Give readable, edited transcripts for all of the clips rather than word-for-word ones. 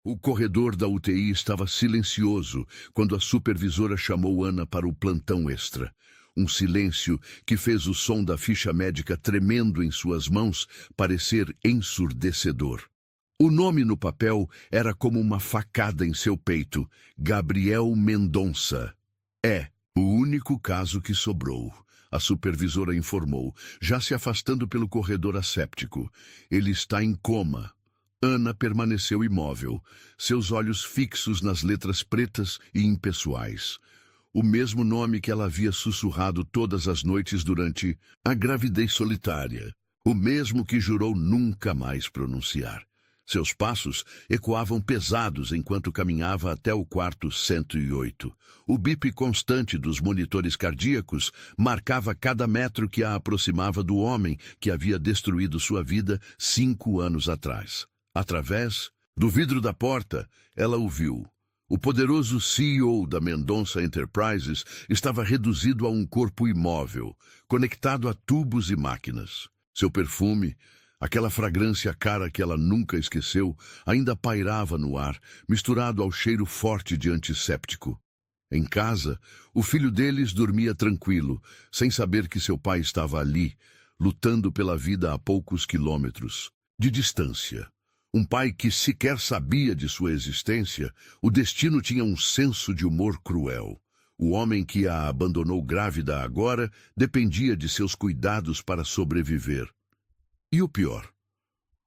O corredor da UTI estava silencioso quando a supervisora chamou Ana para o plantão extra. Um silêncio que fez o som da ficha médica tremendo em suas mãos parecer ensurdecedor. O nome no papel era como uma facada em seu peito: Gabriel Mendonça. É o único caso que sobrou, a supervisora informou, já se afastando pelo corredor asséptico. Ele está em coma. Ana permaneceu imóvel, seus olhos fixos nas letras pretas e impessoais. O mesmo nome que ela havia sussurrado todas as noites durante a gravidez solitária. O mesmo que jurou nunca mais pronunciar. Seus passos ecoavam pesados enquanto caminhava até o quarto 108. O bip constante dos monitores cardíacos marcava cada metro que a aproximava do homem que havia destruído sua vida 5 anos atrás. Através do vidro da porta, ela o viu. O poderoso CEO da Mendonça Enterprises estava reduzido a um corpo imóvel, conectado a tubos e máquinas. Seu perfume, aquela fragrância cara que ela nunca esqueceu, ainda pairava no ar, misturado ao cheiro forte de antisséptico. Em casa, o filho deles dormia tranquilo, sem saber que seu pai estava ali, lutando pela vida a poucos quilômetros de distância. Um pai que sequer sabia de sua existência, o destino tinha um senso de humor cruel. O homem que a abandonou grávida agora dependia de seus cuidados para sobreviver. E o pior,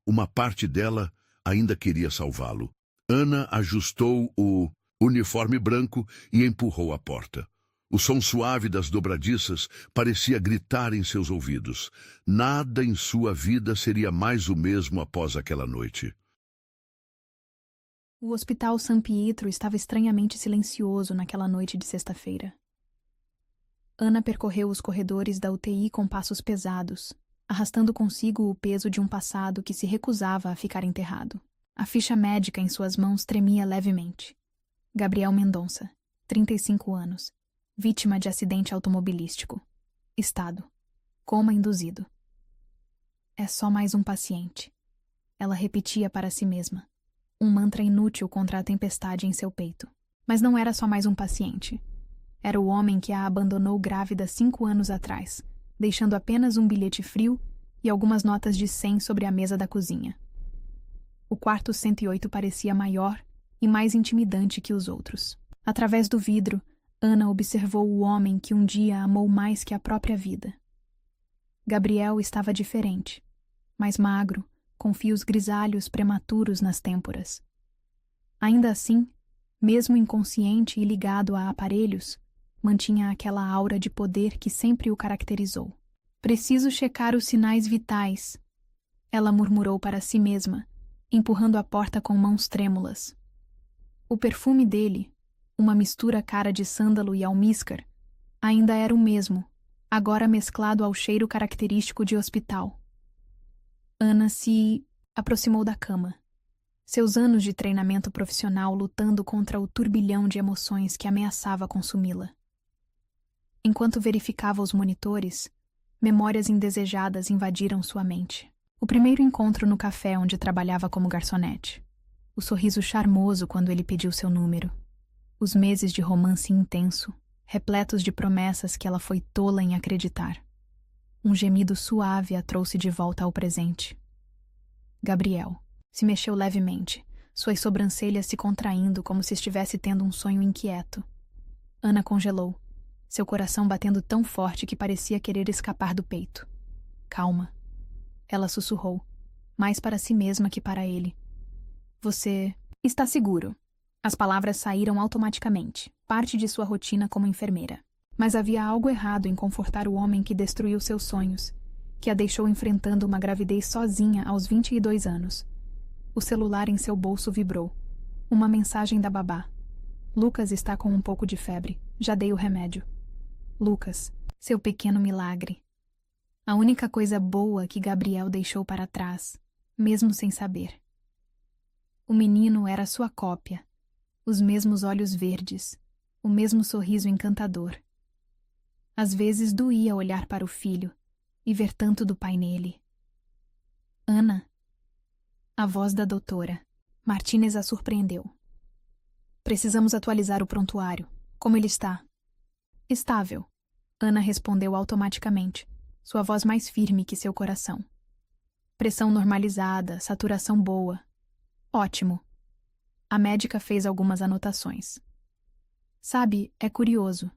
uma parte dela ainda queria salvá-lo. Ana ajustou o uniforme branco e empurrou a porta. O som suave das dobradiças parecia gritar em seus ouvidos. Nada em sua vida seria mais o mesmo após aquela noite. O Hospital San Pietro estava estranhamente silencioso naquela noite de sexta-feira. Ana percorreu os corredores da UTI com passos pesados, arrastando consigo o peso de um passado que se recusava a ficar enterrado. A ficha médica em suas mãos tremia levemente. Gabriel Mendonça, 35 anos. Vítima de acidente automobilístico. Estado: coma induzido. É só mais um paciente. Ela repetia para si mesma. Um mantra inútil contra a tempestade em seu peito. Mas não era só mais um paciente. Era o homem que a abandonou grávida 5 anos atrás, deixando apenas um bilhete frio e algumas notas de 100 sobre a mesa da cozinha. O quarto 108 parecia maior e mais intimidante que os outros. Através do vidro, Ana observou o homem que um dia amou mais que a própria vida. Gabriel estava diferente, mais magro, com fios grisalhos prematuros nas têmporas. Ainda assim, mesmo inconsciente e ligado a aparelhos, mantinha aquela aura de poder que sempre o caracterizou. Preciso checar os sinais vitais, ela murmurou para si mesma, empurrando a porta com mãos trêmulas. O perfume dele, uma mistura cara de sândalo e almíscar, ainda era o mesmo, agora mesclado ao cheiro característico de hospital. Ana se aproximou da cama. Seus anos de treinamento profissional lutando contra o turbilhão de emoções que ameaçava consumi-la. Enquanto verificava os monitores, memórias indesejadas invadiram sua mente. O primeiro encontro no café onde trabalhava como garçonete. O sorriso charmoso quando ele pediu seu número. Os meses de romance intenso, repletos de promessas que ela foi tola em acreditar. Um gemido suave a trouxe de volta ao presente. Gabriel se mexeu levemente, suas sobrancelhas se contraindo como se estivesse tendo um sonho inquieto. Ana congelou, seu coração batendo tão forte que parecia querer escapar do peito. Calma. Ela sussurrou, mais para si mesma que para ele. Você está seguro. As palavras saíram automaticamente, parte de sua rotina como enfermeira. Mas havia algo errado em confortar o homem que destruiu seus sonhos, que a deixou enfrentando uma gravidez sozinha aos 22 anos. O celular em seu bolso vibrou. Uma mensagem da babá. Lucas está com um pouco de febre. Já dei o remédio. Lucas, seu pequeno milagre. A única coisa boa que Gabriel deixou para trás, mesmo sem saber. O menino era sua cópia. Os mesmos olhos verdes, o mesmo sorriso encantador. Às vezes doía olhar para o filho e ver tanto do pai nele. Ana. A voz da doutora. Martínez a surpreendeu. Precisamos atualizar o prontuário. Como ele está? Estável. Ana respondeu automaticamente, sua voz mais firme que seu coração. Pressão normalizada, saturação boa. Ótimo. A médica fez algumas anotações. Sabe, é curioso.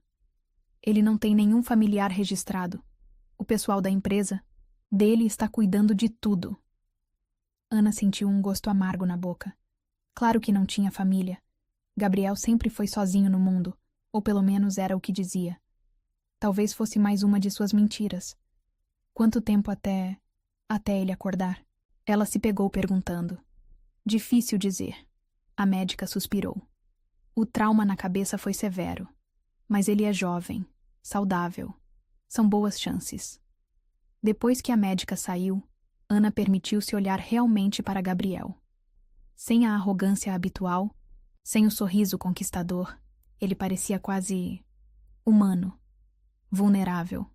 Ele não tem nenhum familiar registrado. O pessoal da empresa, dele está cuidando de tudo. Ana sentiu um gosto amargo na boca. Claro que não tinha família. Gabriel sempre foi sozinho no mundo, ou pelo menos era o que dizia. Talvez fosse mais uma de suas mentiras. Quanto tempo até ele acordar? Ela se pegou perguntando. Difícil dizer. A médica suspirou. O trauma na cabeça foi severo. Mas ele é jovem, saudável. São boas chances. Depois que a médica saiu, Ana permitiu-se olhar realmente para Gabriel. Sem a arrogância habitual, sem o sorriso conquistador, ele parecia quase humano, vulnerável.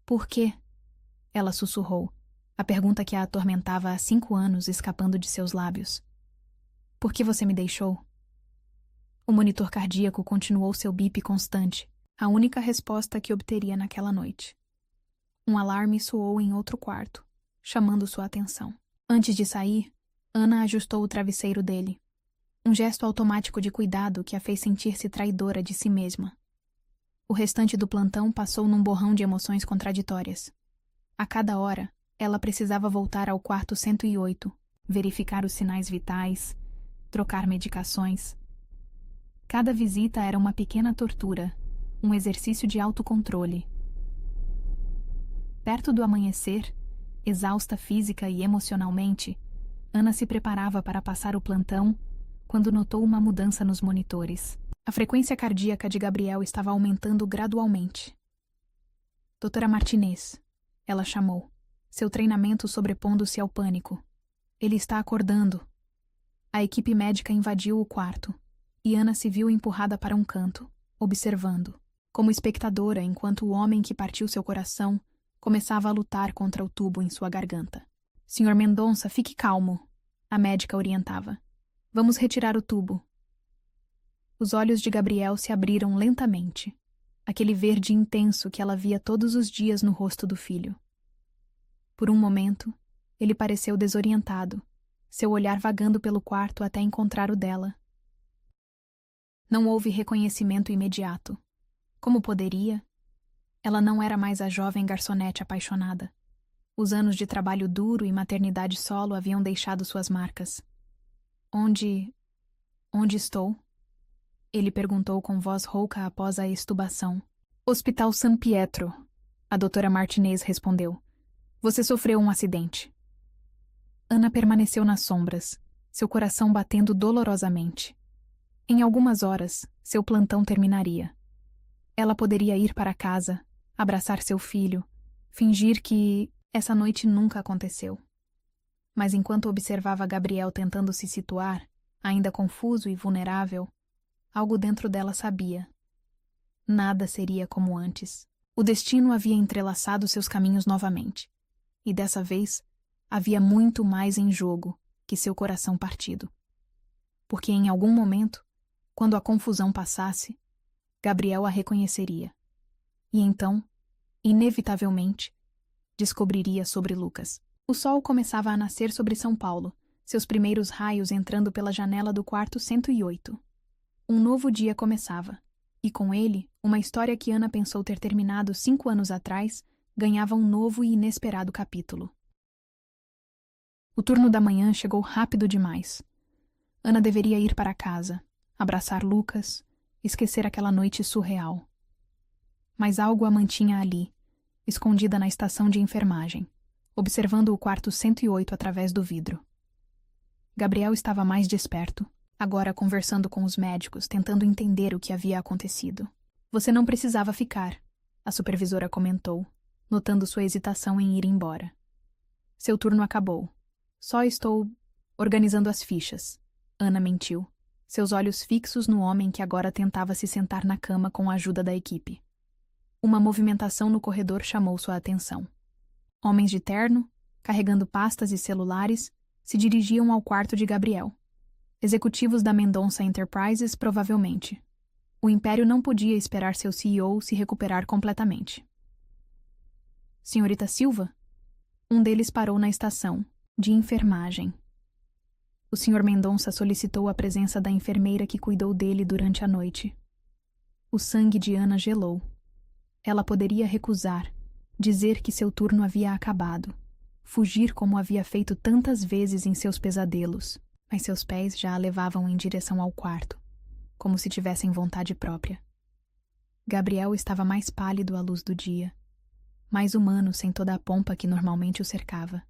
Por quê? Ela sussurrou, a pergunta que a atormentava há 5 anos escapando de seus lábios. Por que você me deixou? O monitor cardíaco continuou seu bip constante, a única resposta que obteria naquela noite. Um alarme soou em outro quarto, chamando sua atenção. Antes de sair, Ana ajustou o travesseiro dele. Um gesto automático de cuidado que a fez sentir-se traidora de si mesma. O restante do plantão passou num borrão de emoções contraditórias. A cada hora, ela precisava voltar ao quarto 108, verificar os sinais vitais, trocar medicações. Cada visita era uma pequena tortura, um exercício de autocontrole. Perto do amanhecer, exausta física e emocionalmente, Ana se preparava para passar o plantão quando notou uma mudança nos monitores. A frequência cardíaca de Gabriel estava aumentando gradualmente. Doutora Martínez, ela chamou, seu treinamento sobrepondo-se ao pânico. Ele está acordando. A equipe médica invadiu o quarto, e Ana se viu empurrada para um canto, observando, como espectadora enquanto o homem que partiu seu coração começava a lutar contra o tubo em sua garganta. Senhor Mendonça, fique calmo, a médica orientava. Vamos retirar o tubo. Os olhos de Gabriel se abriram lentamente, aquele verde intenso que ela via todos os dias no rosto do filho. Por um momento, ele pareceu desorientado, seu olhar vagando pelo quarto até encontrar o dela. Não houve reconhecimento imediato. Como poderia? Ela não era mais a jovem garçonete apaixonada. Os anos de trabalho duro e maternidade solo haviam deixado suas marcas. Onde estou? Ele perguntou com voz rouca após a extubação. Hospital San Pietro, a doutora Martínez respondeu. Você sofreu um acidente. Ana permaneceu nas sombras, seu coração batendo dolorosamente. Em algumas horas, seu plantão terminaria. Ela poderia ir para casa, abraçar seu filho, fingir que essa noite nunca aconteceu. Mas enquanto observava Gabriel tentando se situar, ainda confuso e vulnerável, algo dentro dela sabia. Nada seria como antes. O destino havia entrelaçado seus caminhos novamente. E dessa vez, havia muito mais em jogo que seu coração partido. Porque em algum momento, quando a confusão passasse, Gabriel a reconheceria. E então, inevitavelmente, descobriria sobre Lucas. O sol começava a nascer sobre São Paulo, seus primeiros raios entrando pela janela do quarto 108. Um novo dia começava, e com ele, uma história que Ana pensou ter terminado 5 anos atrás, ganhava um novo e inesperado capítulo. O turno da manhã chegou rápido demais. Ana deveria ir para casa, abraçar Lucas, esquecer aquela noite surreal. Mas algo a mantinha ali, escondida na estação de enfermagem, observando o quarto 108 através do vidro. Gabriel estava mais desperto, agora conversando com os médicos, tentando entender o que havia acontecido. Você não precisava ficar, a supervisora comentou, notando sua hesitação em ir embora. Seu turno acabou. Só estou organizando as fichas. Ana mentiu, seus olhos fixos no homem que agora tentava se sentar na cama com a ajuda da equipe. Uma movimentação no corredor chamou sua atenção. Homens de terno, carregando pastas e celulares, Se dirigiam ao quarto de Gabriel. Executivos da Mendonça Enterprises, provavelmente. O império não podia esperar seu CEO se recuperar completamente. Senhorita Silva? Um deles parou na estação, de enfermagem. O Sr. Mendonça solicitou a presença da enfermeira que cuidou dele durante a noite. O sangue de Ana gelou. Ela poderia recusar, dizer que seu turno havia acabado, fugir como havia feito tantas vezes em seus pesadelos, mas seus pés já a levavam em direção ao quarto, como se tivessem vontade própria. Gabriel estava mais pálido à luz do dia, mais humano sem toda a pompa que normalmente o cercava.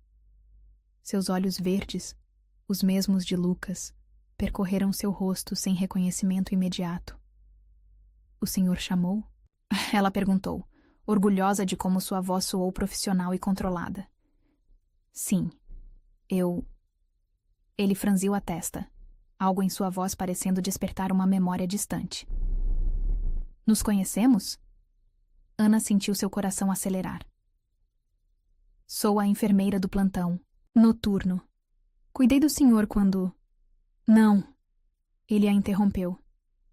Seus olhos verdes, os mesmos de Lucas, percorreram seu rosto sem reconhecimento imediato. O senhor chamou? Ela perguntou, orgulhosa de como sua voz soou profissional e controlada. Sim, eu... Ele franziu a testa, algo em sua voz parecendo despertar uma memória distante. Nos conhecemos? Ana sentiu seu coração acelerar. Sou a enfermeira do plantão, noturno. Cuidei do senhor quando... Não. Ele a interrompeu,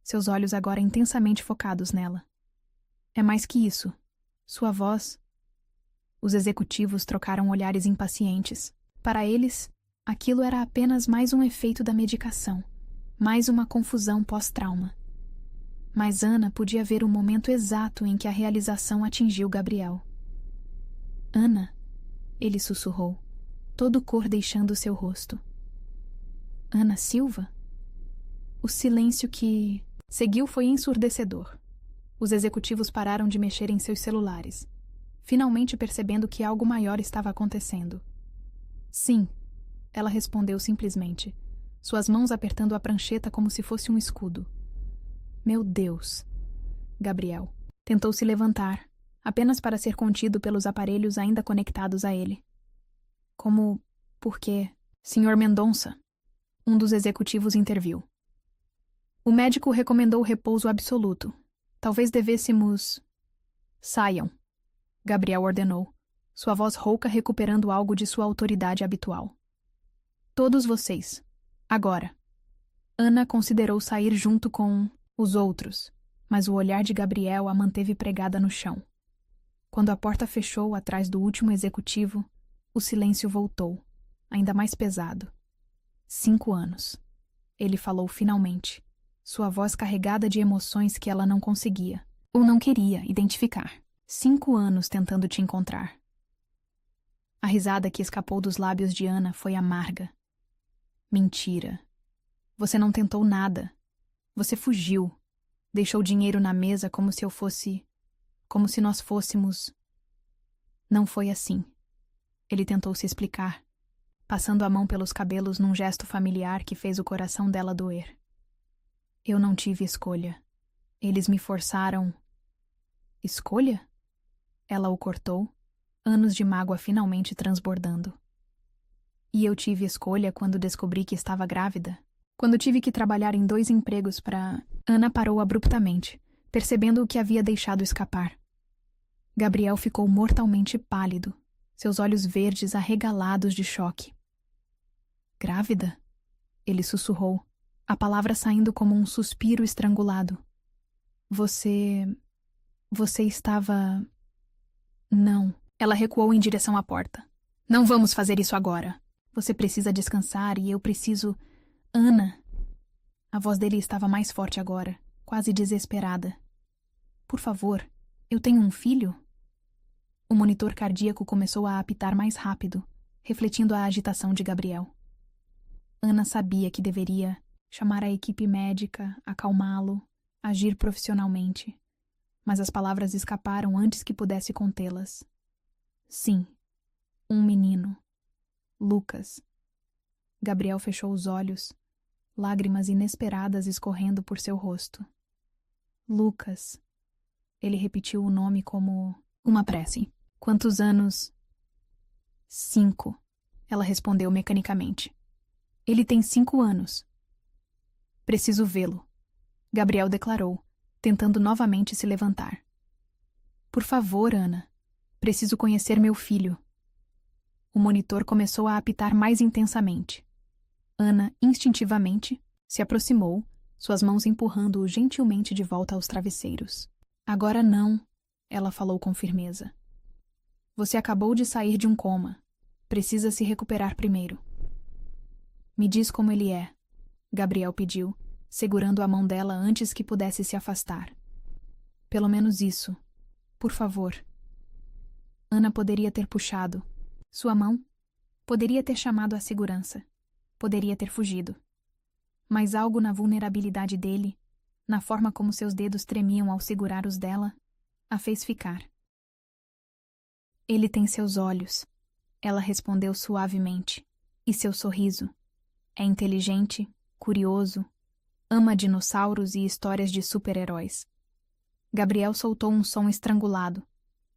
seus olhos agora intensamente focados nela. É mais que isso. Sua voz... Os executivos trocaram olhares impacientes. Para eles, aquilo era apenas mais um efeito da medicação, mais uma confusão pós-trauma. Mas Ana podia ver o momento exato em que a realização atingiu Gabriel. Ana, ele sussurrou, todo cor deixando seu rosto. Ana Silva? O silêncio que seguiu foi ensurdecedor. Os executivos pararam de mexer em seus celulares, finalmente percebendo que algo maior estava acontecendo. Sim, ela respondeu simplesmente, suas mãos apertando a prancheta como se fosse um escudo. Meu Deus! Gabriel tentou se levantar, apenas para ser contido pelos aparelhos ainda conectados a ele. Como... por quê? Senhor Mendonça, um dos executivos interviu. O médico recomendou repouso absoluto. Talvez devêssemos... Saiam, Gabriel ordenou, sua voz rouca recuperando algo de sua autoridade habitual. Todos vocês. Agora. Ana considerou sair junto com os outros, mas o olhar de Gabriel a manteve pregada no chão. Quando a porta fechou atrás do último executivo, o silêncio voltou, ainda mais pesado. 5 anos. Ele falou finalmente, sua voz carregada de emoções que ela não conseguia, ou não queria, identificar. 5 anos tentando te encontrar. A risada que escapou dos lábios de Ana foi amarga. Mentira. Você não tentou nada. Você fugiu. Deixou dinheiro na mesa como se eu fosse... como se nós fôssemos... Não foi assim. Ele tentou se explicar, passando a mão pelos cabelos num gesto familiar que fez o coração dela doer. Eu não tive escolha. Eles me forçaram... Escolha? Ela o cortou, anos de mágoa finalmente transbordando. E eu tive escolha quando descobri que estava grávida. Quando tive que trabalhar em 2 empregos para... Ana parou abruptamente, percebendo o que havia deixado escapar. Gabriel ficou mortalmente pálido, seus olhos verdes arregalados de choque. Grávida? Ele sussurrou, a palavra saindo como um suspiro estrangulado. Você estava... Não. Ela recuou em direção à porta. Não vamos fazer isso agora. Você precisa descansar e eu preciso... Ana! A voz dele estava mais forte agora, quase desesperada. Por favor, eu tenho um filho? O monitor cardíaco começou a apitar mais rápido, refletindo a agitação de Gabriel. Ana sabia que deveria chamar a equipe médica, acalmá-lo, agir profissionalmente. Mas as palavras escaparam antes que pudesse contê-las. Sim, um menino. Lucas. Gabriel fechou os olhos, lágrimas inesperadas escorrendo por seu rosto. Lucas. Ele repetiu o nome como uma prece. Quantos anos? 5. Ela respondeu mecanicamente. Ele tem 5 anos. Preciso vê-lo, Gabriel declarou, tentando novamente se levantar. Por favor, Ana. Preciso conhecer meu filho. O monitor começou a apitar mais intensamente. Ana, instintivamente, se aproximou, suas mãos empurrando-o gentilmente de volta aos travesseiros. Agora não, ela falou com firmeza. Você acabou de sair de um coma. Precisa se recuperar primeiro. Me diz como ele é, Gabriel pediu, segurando a mão dela antes que pudesse se afastar. Pelo menos isso. Por favor. Ana poderia ter puxado. Sua mão? Poderia ter chamado a segurança. Poderia ter fugido. Mas algo na vulnerabilidade dele, na forma como seus dedos tremiam ao segurar os dela, a fez ficar. Ele tem seus olhos, ela respondeu suavemente, e seu sorriso. É inteligente, curioso, ama dinossauros e histórias de super-heróis. Gabriel soltou um som estrangulado,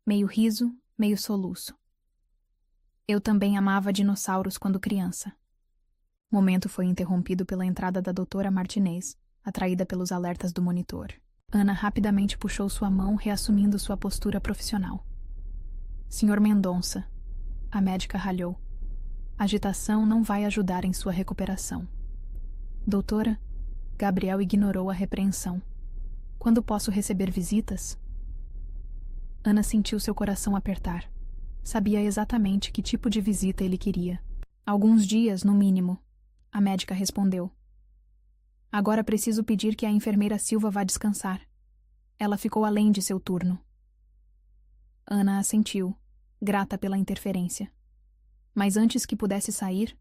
meio riso, meio soluço. Eu também amava dinossauros quando criança. O momento foi interrompido pela entrada da doutora Martinez, atraída pelos alertas do monitor. Ana rapidamente puxou sua mão, reassumindo sua postura profissional. Senhor Mendonça, a médica ralhou. Agitação não vai ajudar em sua recuperação. Doutora, Gabriel ignorou a repreensão. Quando posso receber visitas? Ana sentiu seu coração apertar. Sabia exatamente que tipo de visita ele queria. Alguns dias, no mínimo, a médica respondeu. Agora preciso pedir que a enfermeira Silva vá descansar. Ela ficou além de seu turno. Ana assentiu, grata pela interferência. Mas antes que pudesse sair,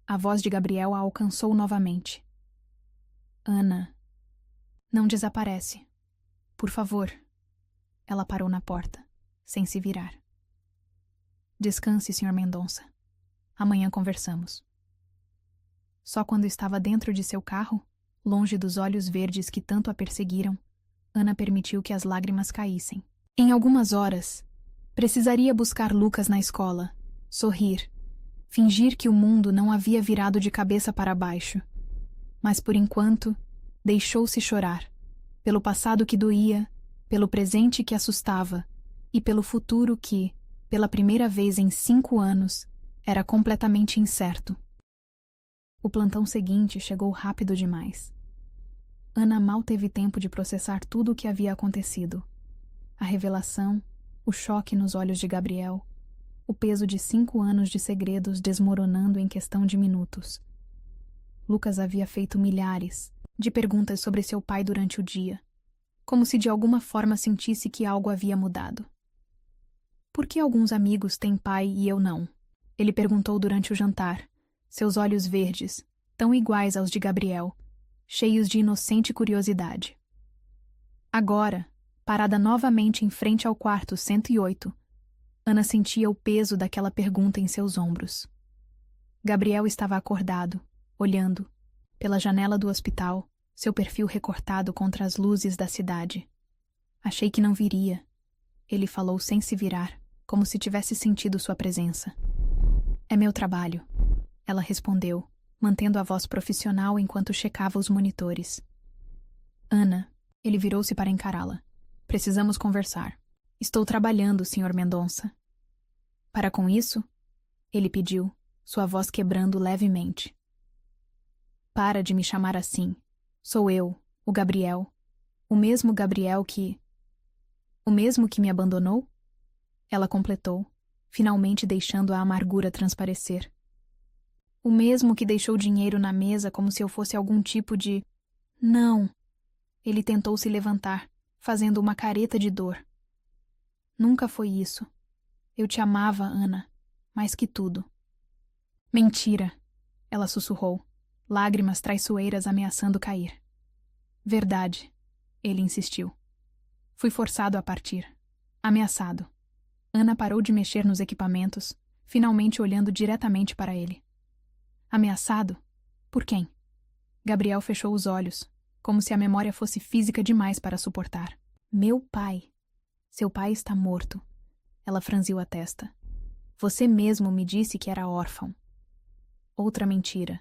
a voz de Gabriel a alcançou novamente. Ana, não desaparece. Por favor. Ela parou na porta, sem se virar. Descanse, Sr. Mendonça. Amanhã conversamos. Só quando estava dentro de seu carro, longe dos olhos verdes que tanto a perseguiram, Ana permitiu que as lágrimas caíssem. Em algumas horas, precisaria buscar Lucas na escola, sorrir, fingir que o mundo não havia virado de cabeça para baixo. Mas, por enquanto, deixou-se chorar, pelo passado que doía, pelo presente que assustava e pelo futuro que, pela primeira vez em 5 anos, era completamente incerto. O plantão seguinte chegou rápido demais. Ana mal teve tempo de processar tudo o que havia acontecido. A revelação, o choque nos olhos de Gabriel, o peso de 5 anos de segredos desmoronando em questão de minutos. Lucas havia feito milhares de perguntas sobre seu pai durante o dia, como se de alguma forma sentisse que algo havia mudado. Por que alguns amigos têm pai e eu não? Ele perguntou durante o jantar, seus olhos verdes, tão iguais aos de Gabriel, cheios de inocente curiosidade. Agora, parada novamente em frente ao quarto 108, Ana sentia o peso daquela pergunta em seus ombros. Gabriel estava acordado, olhando, pela janela do hospital, seu perfil recortado contra as luzes da cidade. Achei que não viria. Ele falou sem se virar, como se tivesse sentido sua presença. É meu trabalho, ela respondeu, mantendo a voz profissional enquanto checava os monitores. Ana, ele virou-se para encará-la. Precisamos conversar. Estou trabalhando, Sr. Mendonça. Para com isso? Ele pediu, sua voz quebrando levemente. Para de me chamar assim. Sou eu, o Gabriel. O mesmo Gabriel que... O mesmo que me abandonou? Ela completou, finalmente deixando a amargura transparecer. O mesmo que deixou dinheiro na mesa como se eu fosse algum tipo de... Não! Ele tentou se levantar, fazendo uma careta de dor. Nunca foi isso. Eu te amava, Ana, mais que tudo. Mentira! Ela sussurrou, lágrimas traiçoeiras ameaçando cair. Verdade, ele insistiu. Fui forçado a partir. Ameaçado. Ana parou de mexer nos equipamentos, finalmente olhando diretamente para ele. Ameaçado? Por quem? Gabriel fechou os olhos, como se a memória fosse física demais para suportar. Meu pai. Seu pai está morto. Ela franziu a testa. Você mesmo me disse que era órfão. Outra mentira.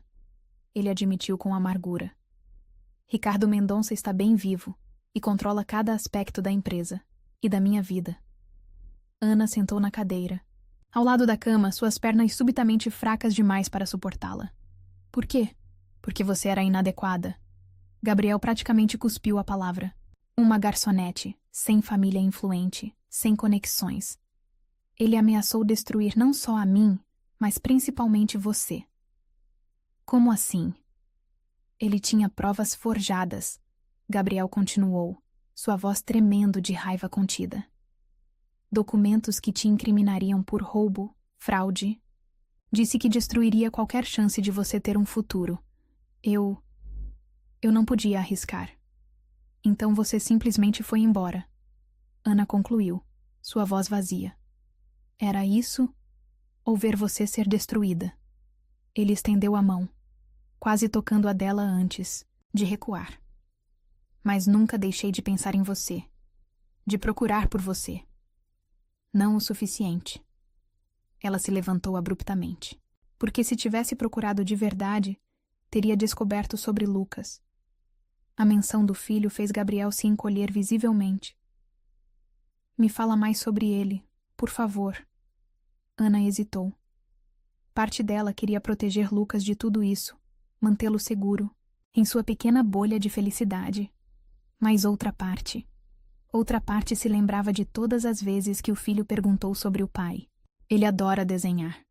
Ele admitiu com amargura. Ricardo Mendonça está bem vivo e controla cada aspecto da empresa e da minha vida. Ana sentou na cadeira, Ao lado da cama, suas pernas subitamente fracas demais para suportá-la. Por quê? Porque você era inadequada. Gabriel praticamente cuspiu a palavra. Uma garçonete, sem família influente, sem conexões. Ele ameaçou destruir não só a mim, mas principalmente você. Como assim? Ele tinha provas forjadas. Gabriel continuou, sua voz tremendo de raiva contida. Documentos que te incriminariam por roubo, fraude. Disse que destruiria qualquer chance de você ter um futuro. Eu não podia arriscar. Então você simplesmente foi embora. Ana concluiu, sua voz vazia. Era isso ou ver você ser destruída? Ele estendeu a mão, quase tocando a dela antes de recuar. Mas nunca deixei de pensar em você, de procurar por você. Não o suficiente. Ela se levantou abruptamente, porque se tivesse procurado de verdade, teria descoberto sobre Lucas. A menção do filho fez Gabriel se encolher visivelmente. Me fala mais sobre ele, por favor. Ana hesitou. Parte dela queria proteger Lucas de tudo isso, mantê-lo seguro, em sua pequena bolha de felicidade. Mas outra parte se lembrava de todas as vezes que o filho perguntou sobre o pai. Ele adora desenhar.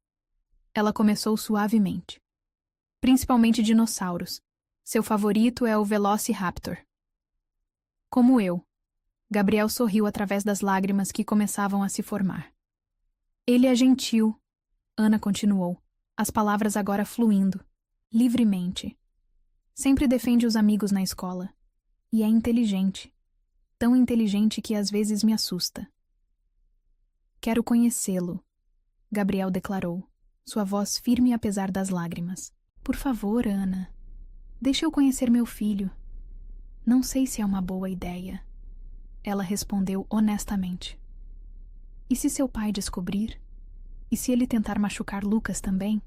Ela começou suavemente. Principalmente dinossauros. Seu favorito é o Velociraptor. Como eu. Gabriel sorriu através das lágrimas que começavam a se formar. Ele é gentil, Ana continuou, as palavras agora fluindo, livremente. Sempre defende os amigos na escola. E é inteligente. Tão inteligente que às vezes me assusta. Quero conhecê-lo, Gabriel declarou, sua voz firme apesar das lágrimas. Por favor, Ana. Deixa eu conhecer meu filho. Não sei se é uma boa ideia. Ela respondeu honestamente. E se seu pai descobrir? E se ele tentar machucar Lucas também?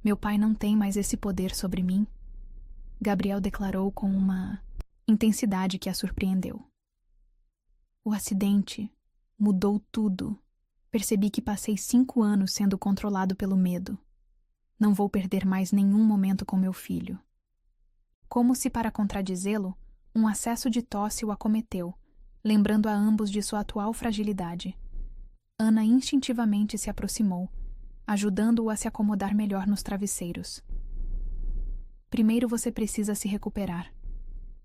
Meu pai não tem mais esse poder sobre mim, Gabriel declarou com uma intensidade que a surpreendeu. O acidente mudou tudo. Percebi que passei 5 anos sendo controlado pelo medo. Não vou perder mais nenhum momento com meu filho. Como se para contradizê-lo, um acesso de tosse o acometeu, lembrando a ambos de sua atual fragilidade. Ana instintivamente se aproximou, ajudando-o a se acomodar melhor nos travesseiros. Primeiro você precisa se recuperar.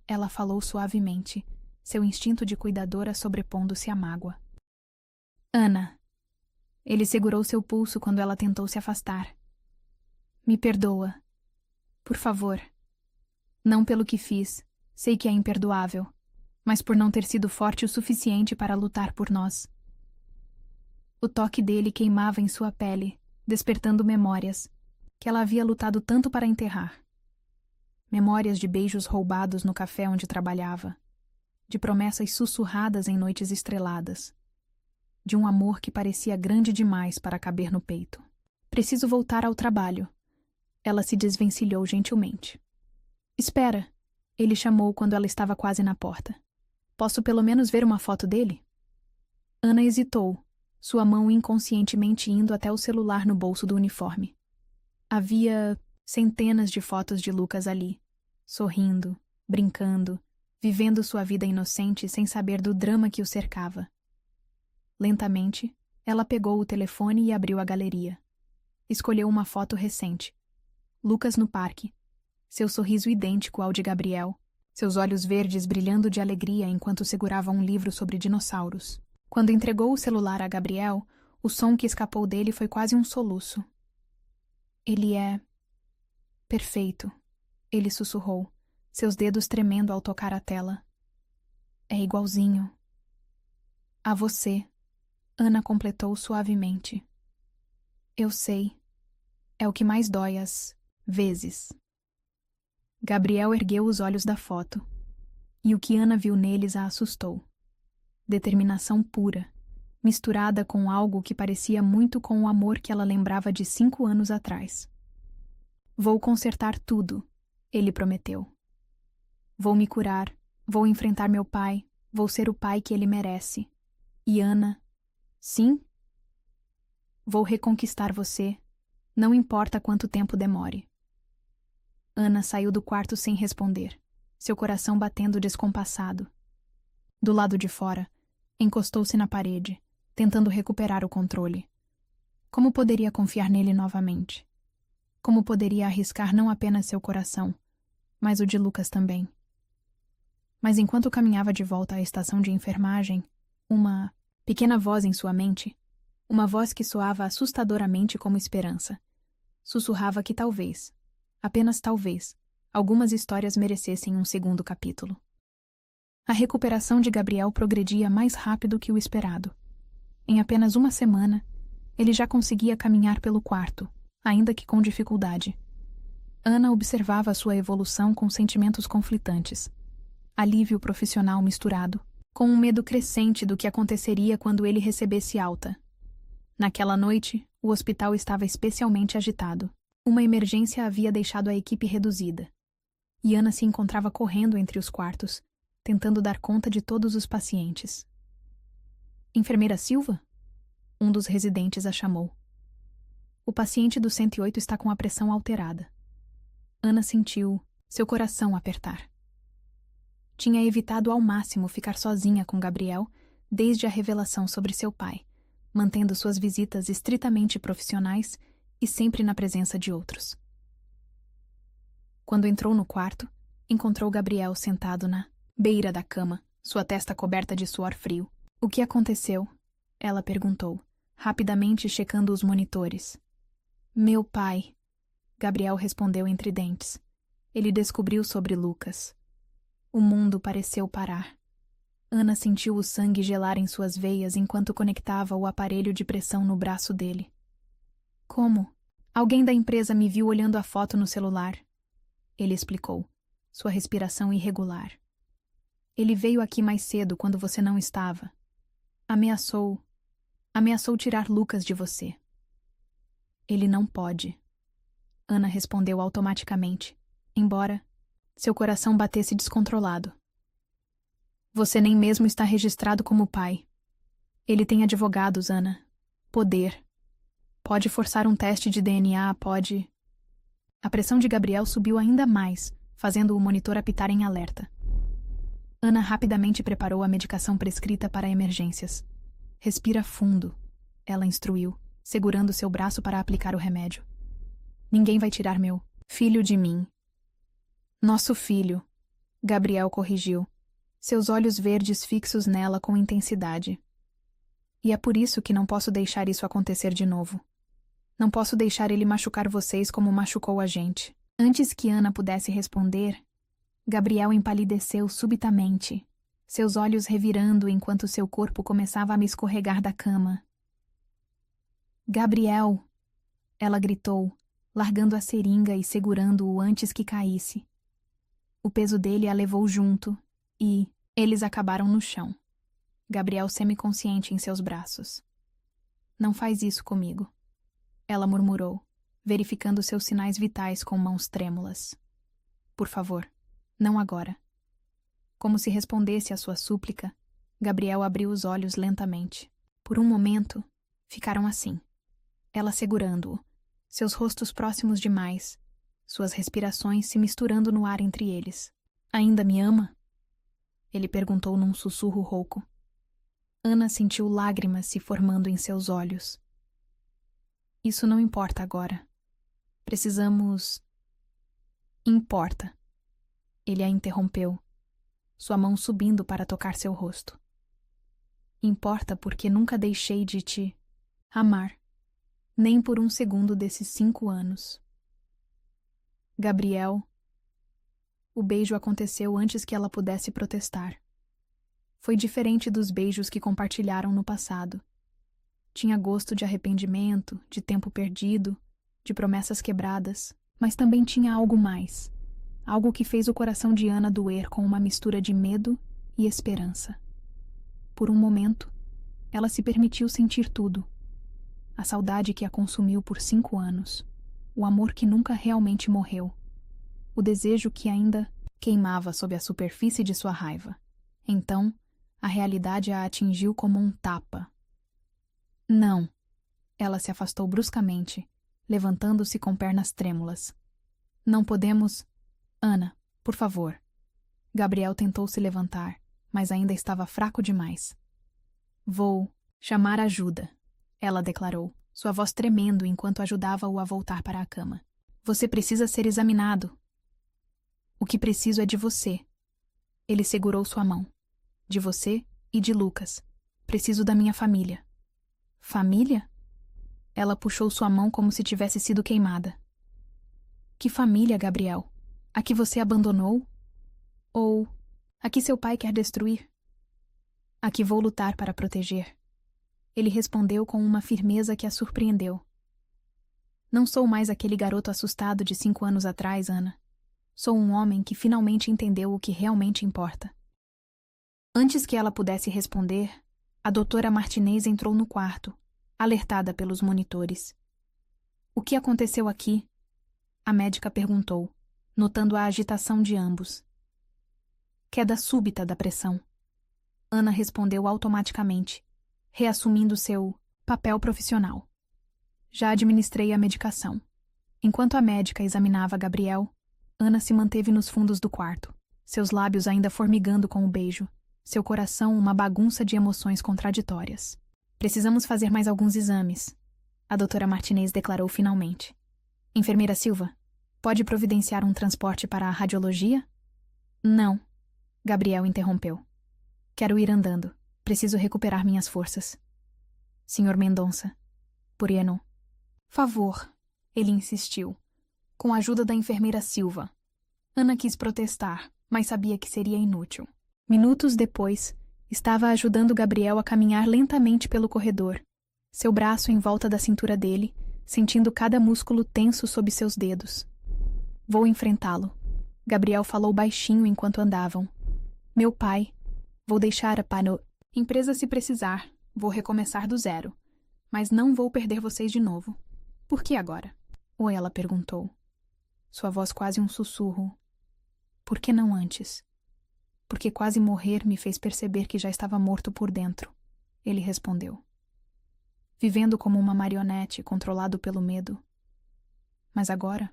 Ela falou suavemente, seu instinto de cuidadora sobrepondo-se à mágoa. Ana. Ele segurou seu pulso quando ela tentou se afastar. Me perdoa. Por favor. Não pelo que fiz, sei que é imperdoável, mas por não ter sido forte o suficiente para lutar por nós. O toque dele queimava em sua pele, despertando memórias, que ela havia lutado tanto para enterrar. Memórias de beijos roubados no café onde trabalhava, de promessas sussurradas em noites estreladas, de um amor que parecia grande demais para caber no peito. Preciso voltar ao trabalho. Ela se desvencilhou gentilmente. Espera, ele chamou quando ela estava quase na porta. Posso pelo menos ver uma foto dele? Ana hesitou, sua mão inconscientemente indo até o celular no bolso do uniforme. Havia centenas de fotos de Lucas ali, sorrindo, brincando, vivendo sua vida inocente sem saber do drama que o cercava. Lentamente, ela pegou o telefone e abriu a galeria. Escolheu uma foto recente. Lucas no parque. Seu sorriso idêntico ao de Gabriel, seus olhos verdes brilhando de alegria enquanto segurava um livro sobre dinossauros. Quando entregou o celular a Gabriel, o som que escapou dele foi quase um soluço. Ele é perfeito, ele sussurrou, seus dedos tremendo ao tocar a tela. É igualzinho. A você, Ana completou suavemente. Eu sei. É o que mais dói às vezes. Gabriel ergueu os olhos da foto, e o que Ana viu neles a assustou. Determinação pura, misturada com algo que parecia muito com o amor que ela lembrava de 5 anos atrás. Vou consertar tudo, ele prometeu. Vou me curar, vou enfrentar meu pai, vou ser o pai que ele merece. E Ana, sim? Vou reconquistar você, não importa quanto tempo demore. Ana saiu do quarto sem responder, seu coração batendo descompassado. Do lado de fora, encostou-se na parede, tentando recuperar o controle. Como poderia confiar nele novamente? Como poderia arriscar não apenas seu coração, mas o de Lucas também? Mas enquanto caminhava de volta à estação de enfermagem, uma pequena voz em sua mente, uma voz que soava assustadoramente como esperança, sussurrava que talvez, apenas talvez, algumas histórias merecessem um segundo capítulo. A recuperação de Gabriel progredia mais rápido que o esperado. Em apenas uma semana, ele já conseguia caminhar pelo quarto, ainda que com dificuldade. Ana observava sua evolução com sentimentos conflitantes. Alívio profissional misturado, com um medo crescente do que aconteceria quando ele recebesse alta. Naquela noite, o hospital estava especialmente agitado. Uma emergência havia deixado a equipe reduzida. E Ana se encontrava correndo entre os quartos, tentando dar conta de todos os pacientes. Enfermeira Silva? Um dos residentes a chamou. O paciente do 108 está com a pressão alterada. Ana sentiu seu coração apertar. Tinha evitado ao máximo ficar sozinha com Gabriel desde a revelação sobre seu pai, mantendo suas visitas estritamente profissionais e sempre na presença de outros. Quando entrou no quarto, encontrou Gabriel sentado na beira da cama, sua testa coberta de suor frio. O que aconteceu? Ela perguntou, rapidamente checando os monitores. Meu pai, Gabriel respondeu entre dentes. Ele descobriu sobre Lucas. O mundo pareceu parar. Ana sentiu o sangue gelar em suas veias enquanto conectava o aparelho de pressão no braço dele. Como? Alguém da empresa me viu olhando a foto no celular. Ele explicou, sua respiração irregular. Ele veio aqui mais cedo quando você não estava. Ameaçou tirar Lucas de você. Ele não pode. Ana respondeu automaticamente, embora seu coração batesse descontrolado. Você nem mesmo está registrado como pai. Ele tem advogados, Ana. Poder. Pode forçar um teste de DNA, pode... A pressão de Gabriel subiu ainda mais, fazendo o monitor apitar em alerta. Ana rapidamente preparou a medicação prescrita para emergências. Respira fundo, ela instruiu, segurando seu braço para aplicar o remédio. Ninguém vai tirar meu filho de mim. Nosso filho, Gabriel corrigiu, seus olhos verdes fixos nela com intensidade. E é por isso que não posso deixar isso acontecer de novo. Não posso deixar ele machucar vocês como machucou a gente. Antes que Ana pudesse responder, Gabriel empalideceu subitamente, seus olhos revirando enquanto seu corpo começava a me escorregar da cama. Gabriel! Ela gritou, largando a seringa e segurando-o antes que caísse. O peso dele a levou junto e eles acabaram no chão. Gabriel semiconsciente em seus braços. Não faz isso comigo, ela murmurou, verificando seus sinais vitais com mãos trêmulas. Por favor, não agora. Como se respondesse à sua súplica, Gabriel abriu os olhos lentamente. Por um momento, ficaram assim, ela segurando-o, seus rostos próximos demais, suas respirações se misturando no ar entre eles. Ainda me ama? Ele perguntou num sussurro rouco. Ana sentiu lágrimas se formando em seus olhos. Isso não importa agora. Precisamos... Importa. Ele a interrompeu, sua mão subindo para tocar seu rosto. Importa porque nunca deixei de te amar, nem por um segundo desses 5 anos. Gabriel... O beijo aconteceu antes que ela pudesse protestar. Foi diferente dos beijos que compartilharam no passado. Tinha gosto de arrependimento, de tempo perdido, de promessas quebradas, mas também tinha algo mais. Algo que fez o coração de Ana doer com uma mistura de medo e esperança. Por um momento, ela se permitiu sentir tudo. A saudade que a consumiu por 5 anos. O amor que nunca realmente morreu. O desejo que ainda queimava sob a superfície de sua raiva. Então, a realidade a atingiu como um tapa. Não. Ela se afastou bruscamente, levantando-se com pernas trêmulas. Não podemos... Ana, por favor. Gabriel tentou se levantar, mas ainda estava fraco demais. Vou chamar ajuda, ela declarou, sua voz tremendo enquanto ajudava-o a voltar para a cama. Você precisa ser examinado. O que preciso é de você. Ele segurou sua mão. De você e de Lucas. Preciso da minha família. Família? Ela puxou sua mão como se tivesse sido queimada. Que família, Gabriel? A que você abandonou? Ou a que seu pai quer destruir? A que vou lutar para proteger. Ele respondeu com uma firmeza que a surpreendeu. Não sou mais aquele garoto assustado de 5 anos atrás, Ana. Sou um homem que finalmente entendeu o que realmente importa. Antes que ela pudesse responder, a doutora Martinez entrou no quarto, alertada pelos monitores. O que aconteceu aqui? A médica perguntou, notando a agitação de ambos. Queda súbita da pressão. Ana respondeu automaticamente, reassumindo seu papel profissional. Já administrei a medicação. Enquanto a médica examinava Gabriel, Ana se manteve nos fundos do quarto, seus lábios ainda formigando com o beijo, seu coração uma bagunça de emoções contraditórias. Precisamos fazer mais alguns exames, a doutora Martinez declarou finalmente. Enfermeira Silva, pode providenciar um transporte para a radiologia? Não, Gabriel interrompeu. Quero ir andando. Preciso recuperar minhas forças. Senhor Mendonça. Puriano. Favor, ele insistiu, com a ajuda da enfermeira Silva. Ana quis protestar, mas sabia que seria inútil. Minutos depois, estava ajudando Gabriel a caminhar lentamente pelo corredor, seu braço em volta da cintura dele, sentindo cada músculo tenso sob seus dedos. Vou enfrentá-lo. Gabriel falou baixinho enquanto andavam. Meu pai. Vou deixar a empresa se precisar. Vou recomeçar do zero. Mas não vou perder vocês de novo. Por que agora? Ou ela perguntou. Sua voz quase um sussurro. Por que não antes? Porque quase morrer me fez perceber que já estava morto por dentro. Ele respondeu. Vivendo como uma marionete, controlado pelo medo. Mas agora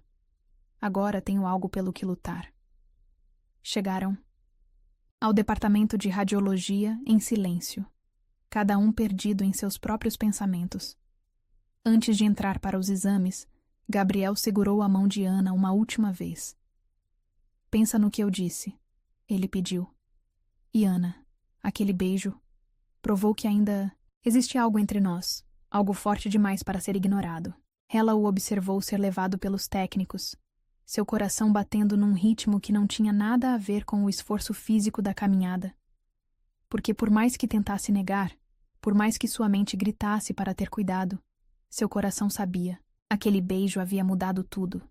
tenho algo pelo que lutar. Chegaram ao departamento de radiologia em silêncio, cada um perdido em seus próprios pensamentos. Antes de entrar para os exames, Gabriel segurou a mão de Ana uma última vez. Pensa no que eu disse, ele pediu. E Ana, aquele beijo, provou que ainda existe algo entre nós, algo forte demais para ser ignorado. Ela o observou ser levado pelos técnicos, seu coração batendo num ritmo que não tinha nada a ver com o esforço físico da caminhada. Porque por mais que tentasse negar, por mais que sua mente gritasse para ter cuidado, seu coração sabia, aquele beijo havia mudado tudo.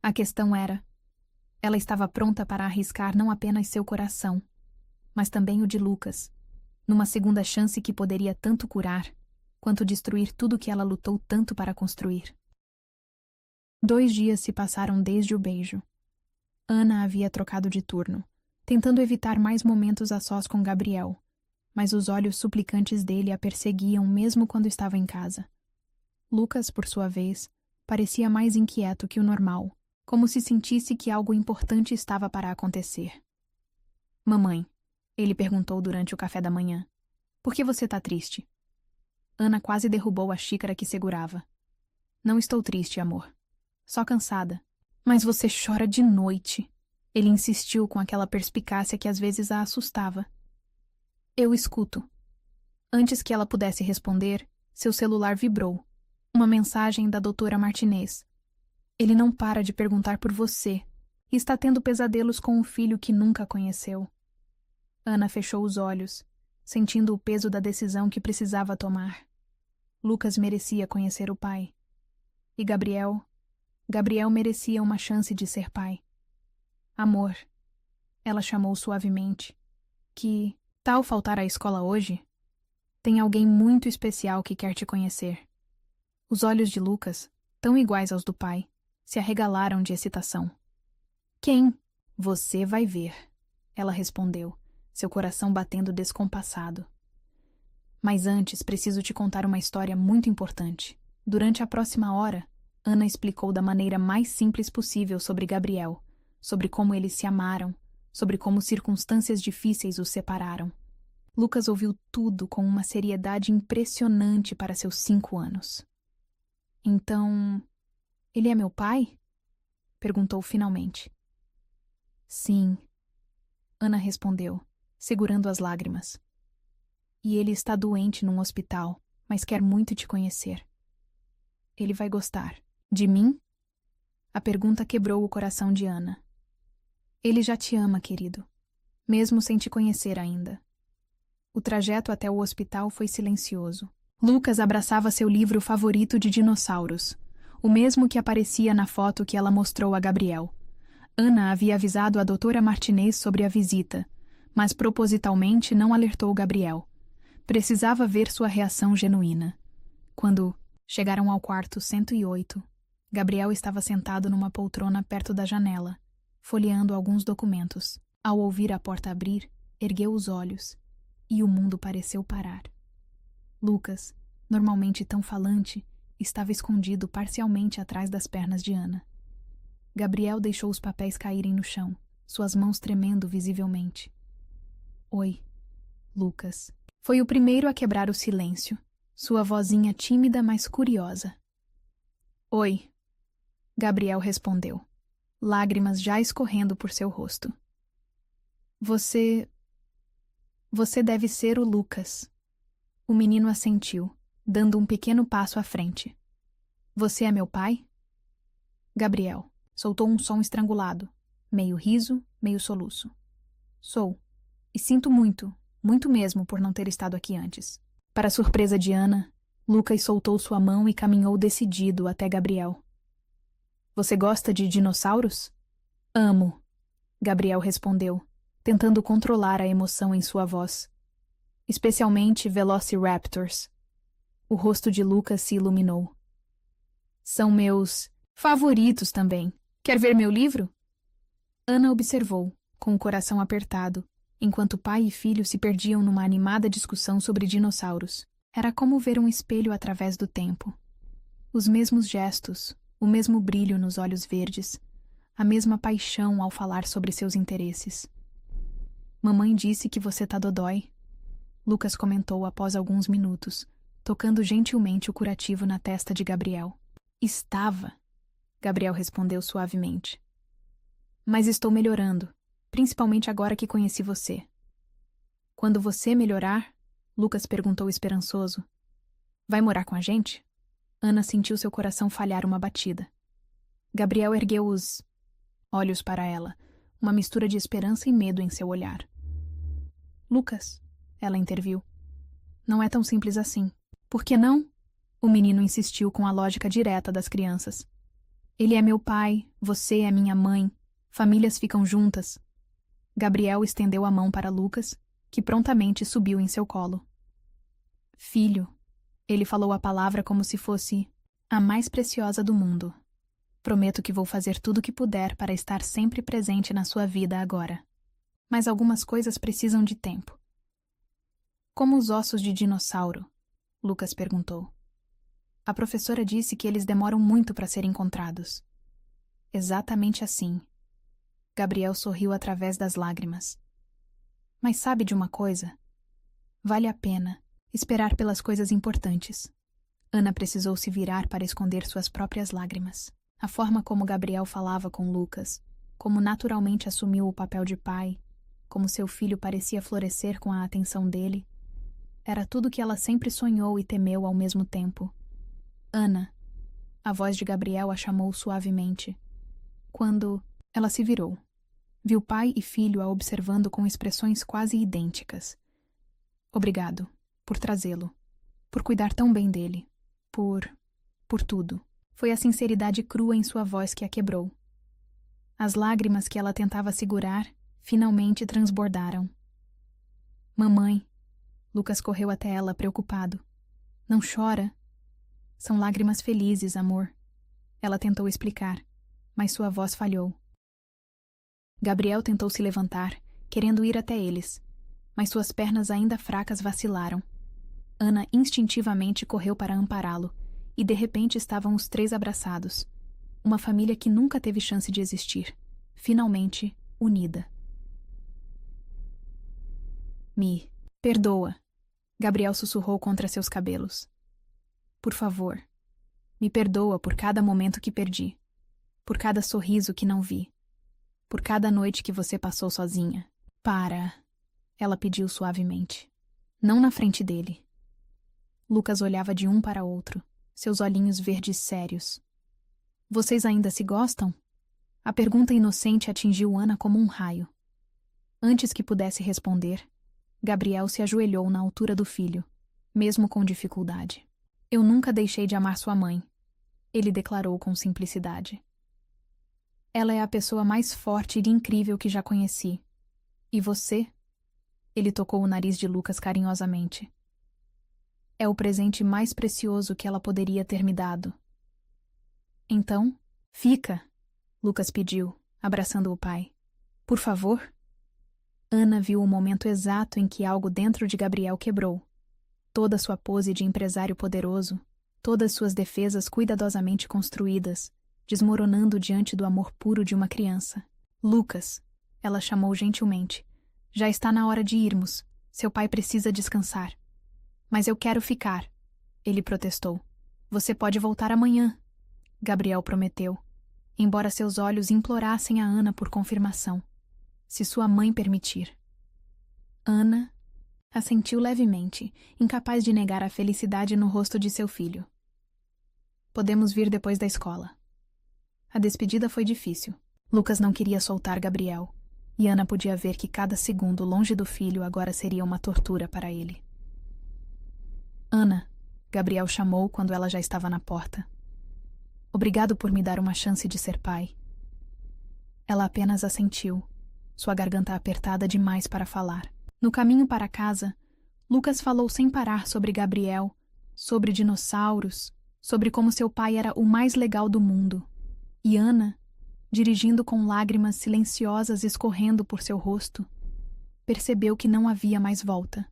A questão era, ela estava pronta para arriscar não apenas seu coração, mas também o de Lucas, numa segunda chance que poderia tanto curar, quanto destruir tudo que ela lutou tanto para construir. 2 dias se passaram desde o beijo. Ana havia trocado de turno, tentando evitar mais momentos a sós com Gabriel, mas os olhos suplicantes dele a perseguiam mesmo quando estava em casa. Lucas, por sua vez, parecia mais inquieto que o normal, como se sentisse que algo importante estava para acontecer. Mamãe, ele perguntou durante o café da manhã, por que você está triste? Ana quase derrubou a xícara que segurava. Não estou triste, amor. Só cansada. Mas você chora de noite. Ele insistiu com aquela perspicácia que às vezes a assustava. Eu escuto. Antes que ela pudesse responder, seu celular vibrou. Uma mensagem da doutora Martinez. Ele não para de perguntar por você e está tendo pesadelos com o filho que nunca conheceu. Ana fechou os olhos, sentindo o peso da decisão que precisava tomar. Lucas merecia conhecer o pai. E Gabriel merecia uma chance de ser pai. Amor, ela chamou suavemente. Que tal faltar à escola hoje? Tem alguém muito especial que quer te conhecer. Os olhos de Lucas, tão iguais aos do pai, se arregalaram de excitação. Quem? Você vai ver, ela respondeu, seu coração batendo descompassado. Mas antes, preciso te contar uma história muito importante. Durante a próxima hora, Ana explicou da maneira mais simples possível sobre Gabriel, sobre como eles se amaram, sobre como circunstâncias difíceis os separaram. Lucas ouviu tudo com uma seriedade impressionante para seus 5 anos. Então, ele é meu pai? Perguntou finalmente. Sim, Ana respondeu, segurando as lágrimas. E ele está doente num hospital, mas quer muito te conhecer. Ele vai gostar. De mim? A pergunta quebrou o coração de Ana. Ele já te ama, querido, mesmo sem te conhecer ainda. O trajeto até o hospital foi silencioso. Lucas abraçava seu livro favorito de dinossauros, o mesmo que aparecia na foto que ela mostrou a Gabriel. Ana havia avisado a doutora Martinez sobre a visita, mas propositalmente não alertou Gabriel. Precisava ver sua reação genuína. Quando chegaram ao quarto 108, Gabriel estava sentado numa poltrona perto da janela, folheando alguns documentos. Ao ouvir a porta abrir, ergueu os olhos, e o mundo pareceu parar. Lucas, normalmente tão falante, estava escondido parcialmente atrás das pernas de Ana. Gabriel deixou os papéis caírem no chão, suas mãos tremendo visivelmente. Oi, Lucas. Foi o primeiro a quebrar o silêncio, sua vozinha tímida, mas curiosa. Oi, Gabriel respondeu, lágrimas já escorrendo por seu rosto. Você deve ser o Lucas. O menino assentiu, dando um pequeno passo à frente. Você é meu pai? Gabriel soltou um som estrangulado, meio riso, meio soluço. Sou, e sinto muito, muito mesmo por não ter estado aqui antes. Para surpresa de Ana, Lucas soltou sua mão e caminhou decidido até Gabriel. Você gosta de dinossauros? Amo, Gabriel respondeu, tentando controlar a emoção em sua voz. Especialmente Velociraptors. O rosto de Lucas se iluminou. São meus favoritos também. Quer ver meu livro? Ana observou, com o coração apertado, enquanto pai e filho se perdiam numa animada discussão sobre dinossauros. Era como ver um espelho através do tempo. Os mesmos gestos, o mesmo brilho nos olhos verdes, a mesma paixão ao falar sobre seus interesses. Mamãe disse que você tá dodói, Lucas comentou após alguns minutos, tocando gentilmente o curativo na testa de Gabriel. Estava, Gabriel respondeu suavemente. Mas estou melhorando, principalmente agora que conheci você. Quando você melhorar, Lucas perguntou esperançoso, vai morar com a gente? Ana sentiu seu coração falhar uma batida. Gabriel ergueu os olhos para ela, uma mistura de esperança e medo em seu olhar. Lucas, ela interviu. Não é tão simples assim. Por que não? O menino insistiu com a lógica direta das crianças. Ele é meu pai, você é minha mãe, famílias ficam juntas. Gabriel estendeu a mão para Lucas, que prontamente subiu em seu colo. Filho, ele falou a palavra como se fosse a mais preciosa do mundo. Prometo que vou fazer tudo o que puder para estar sempre presente na sua vida agora. Mas algumas coisas precisam de tempo. Como os ossos de dinossauro? Lucas perguntou. A professora disse que eles demoram muito para serem encontrados. Exatamente assim. Gabriel sorriu através das lágrimas. Mas sabe de uma coisa? Vale a pena esperar pelas coisas importantes. Ana precisou se virar para esconder suas próprias lágrimas. A forma como Gabriel falava com Lucas, como naturalmente assumiu o papel de pai, como seu filho parecia florescer com a atenção dele, era tudo que ela sempre sonhou e temeu ao mesmo tempo. Ana, a voz de Gabriel a chamou suavemente. Quando ela se virou, viu pai e filho a observando com expressões quase idênticas. Obrigado, por trazê-lo, por cuidar tão bem dele, por tudo. Foi a sinceridade crua em sua voz que a quebrou. As lágrimas que ela tentava segurar, finalmente transbordaram. Mamãe, Lucas correu até ela preocupado. Não chora. São lágrimas felizes, amor. Ela tentou explicar, mas sua voz falhou. Gabriel tentou se levantar, querendo ir até eles, mas suas pernas ainda fracas vacilaram. Ana instintivamente correu para ampará-lo, e de repente estavam os três abraçados. Uma família que nunca teve chance de existir, finalmente unida. Me perdoa, Gabriel sussurrou contra seus cabelos. Por favor, me perdoa por cada momento que perdi, por cada sorriso que não vi, por cada noite que você passou sozinha. Para, ela pediu suavemente. Não na frente dele. Lucas olhava de um para outro, seus olhinhos verdes sérios. Vocês ainda se gostam? A pergunta inocente atingiu Ana como um raio. Antes que pudesse responder, Gabriel se ajoelhou na altura do filho, mesmo com dificuldade. Eu nunca deixei de amar sua mãe, ele declarou com simplicidade. Ela é a pessoa mais forte e incrível que já conheci. E você? Ele tocou o nariz de Lucas carinhosamente. É o presente mais precioso que ela poderia ter me dado. Então, fica, Lucas pediu, abraçando o pai. Por favor? Ana viu o momento exato em que algo dentro de Gabriel quebrou. Toda sua pose de empresário poderoso, todas suas defesas cuidadosamente construídas, desmoronando diante do amor puro de uma criança. Lucas, ela chamou gentilmente. Já está na hora de irmos. Seu pai precisa descansar. Mas eu quero ficar, ele protestou. Você pode voltar amanhã, Gabriel prometeu, embora seus olhos implorassem a Ana por confirmação. Se sua mãe permitir. Ana assentiu levemente, incapaz de negar a felicidade no rosto de seu filho. Podemos vir depois da escola. A despedida foi difícil. Lucas não queria soltar Gabriel, e Ana podia ver que cada segundo longe do filho agora seria uma tortura para ele. Ana, Gabriel chamou quando ela já estava na porta. Obrigado por me dar uma chance de ser pai. Ela apenas assentiu, sua garganta apertada demais para falar. No caminho para casa, Lucas falou sem parar sobre Gabriel, sobre dinossauros, sobre como seu pai era o mais legal do mundo. E Ana, dirigindo com lágrimas silenciosas escorrendo por seu rosto, percebeu que não havia mais volta.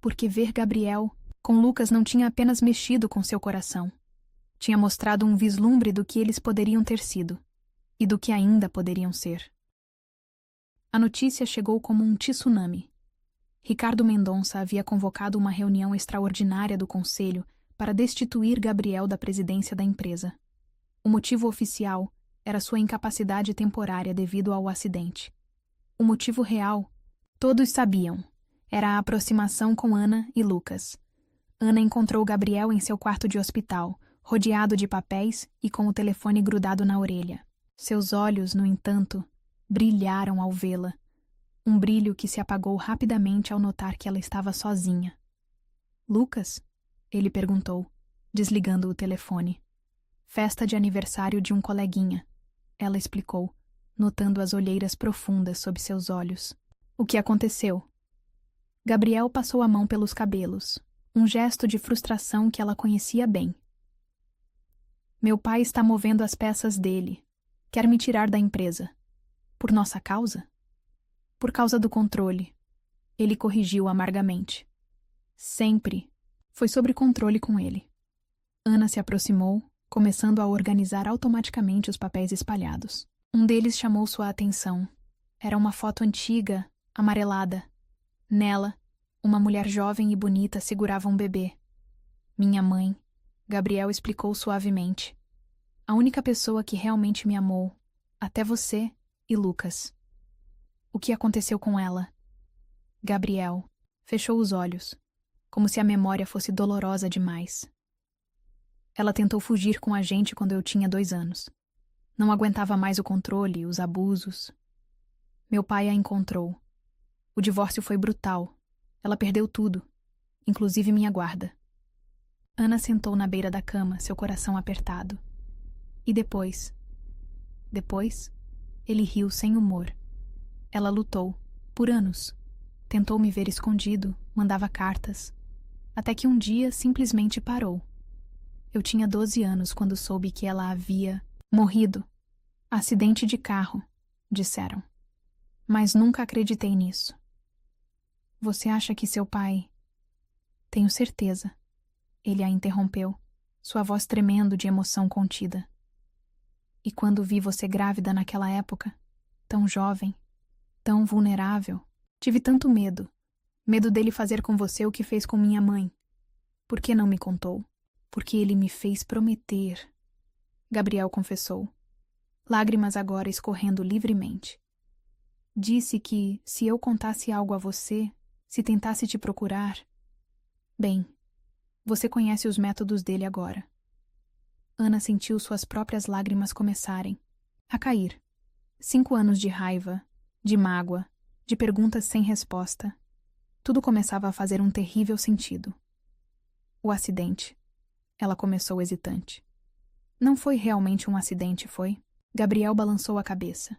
Porque ver Gabriel com Lucas não tinha apenas mexido com seu coração. Tinha mostrado um vislumbre do que eles poderiam ter sido, e do que ainda poderiam ser. A notícia chegou como um tsunami. Ricardo Mendonça havia convocado uma reunião extraordinária do conselho para destituir Gabriel da presidência da empresa. O motivo oficial era sua incapacidade temporária devido ao acidente. O motivo real, todos sabiam, era a aproximação com Ana e Lucas. Ana encontrou Gabriel em seu quarto de hospital, rodeado de papéis e com o telefone grudado na orelha. Seus olhos, no entanto, brilharam ao vê-la. Um brilho que se apagou rapidamente ao notar que ela estava sozinha. Lucas? Ele perguntou, desligando o telefone. Festa de aniversário de um coleguinha, ela explicou, notando as olheiras profundas sob seus olhos. O que aconteceu? Gabriel passou a mão pelos cabelos, um gesto de frustração que ela conhecia bem. Meu pai está movendo as peças dele. Quer me tirar da empresa. Por nossa causa? Por causa do controle. Ele corrigiu amargamente. Sempre. Foi sobre controle com ele. Ana se aproximou, começando a organizar automaticamente os papéis espalhados. Um deles chamou sua atenção. Era uma foto antiga, amarelada. Nela, uma mulher jovem e bonita segurava um bebê. Minha mãe, Gabriel explicou suavemente. A única pessoa que realmente me amou, até você e Lucas. O que aconteceu com ela? Gabriel fechou os olhos, como se a memória fosse dolorosa demais. Ela tentou fugir com a gente quando eu tinha 2 anos. Não aguentava mais o controle, os abusos. Meu pai a encontrou. O divórcio foi brutal. Ela perdeu tudo, inclusive minha guarda. Ana sentou na beira da cama, seu coração apertado. E depois? Depois, ele riu sem humor. Ela lutou, por anos. Tentou me ver escondido, mandava cartas. Até que um dia simplesmente parou. Eu tinha 12 anos quando soube que ela havia morrido. Acidente de carro, disseram. Mas nunca acreditei nisso. Você acha que seu pai... Tenho certeza. Ele a interrompeu, sua voz tremendo de emoção contida. E quando vi você grávida naquela época, tão jovem, tão vulnerável, tive tanto medo. Medo dele fazer com você o que fez com minha mãe. Por que não me contou? Porque ele me fez prometer. Gabriel confessou, lágrimas agora escorrendo livremente. Disse que, se eu contasse algo a você, se tentasse te procurar... Bem, você conhece os métodos dele agora. Ana sentiu suas próprias lágrimas começarem a cair. 5 anos de raiva, de mágoa, de perguntas sem resposta. Tudo começava a fazer um terrível sentido. O acidente. Ela começou hesitante. Não foi realmente um acidente, foi? Gabriel balançou a cabeça.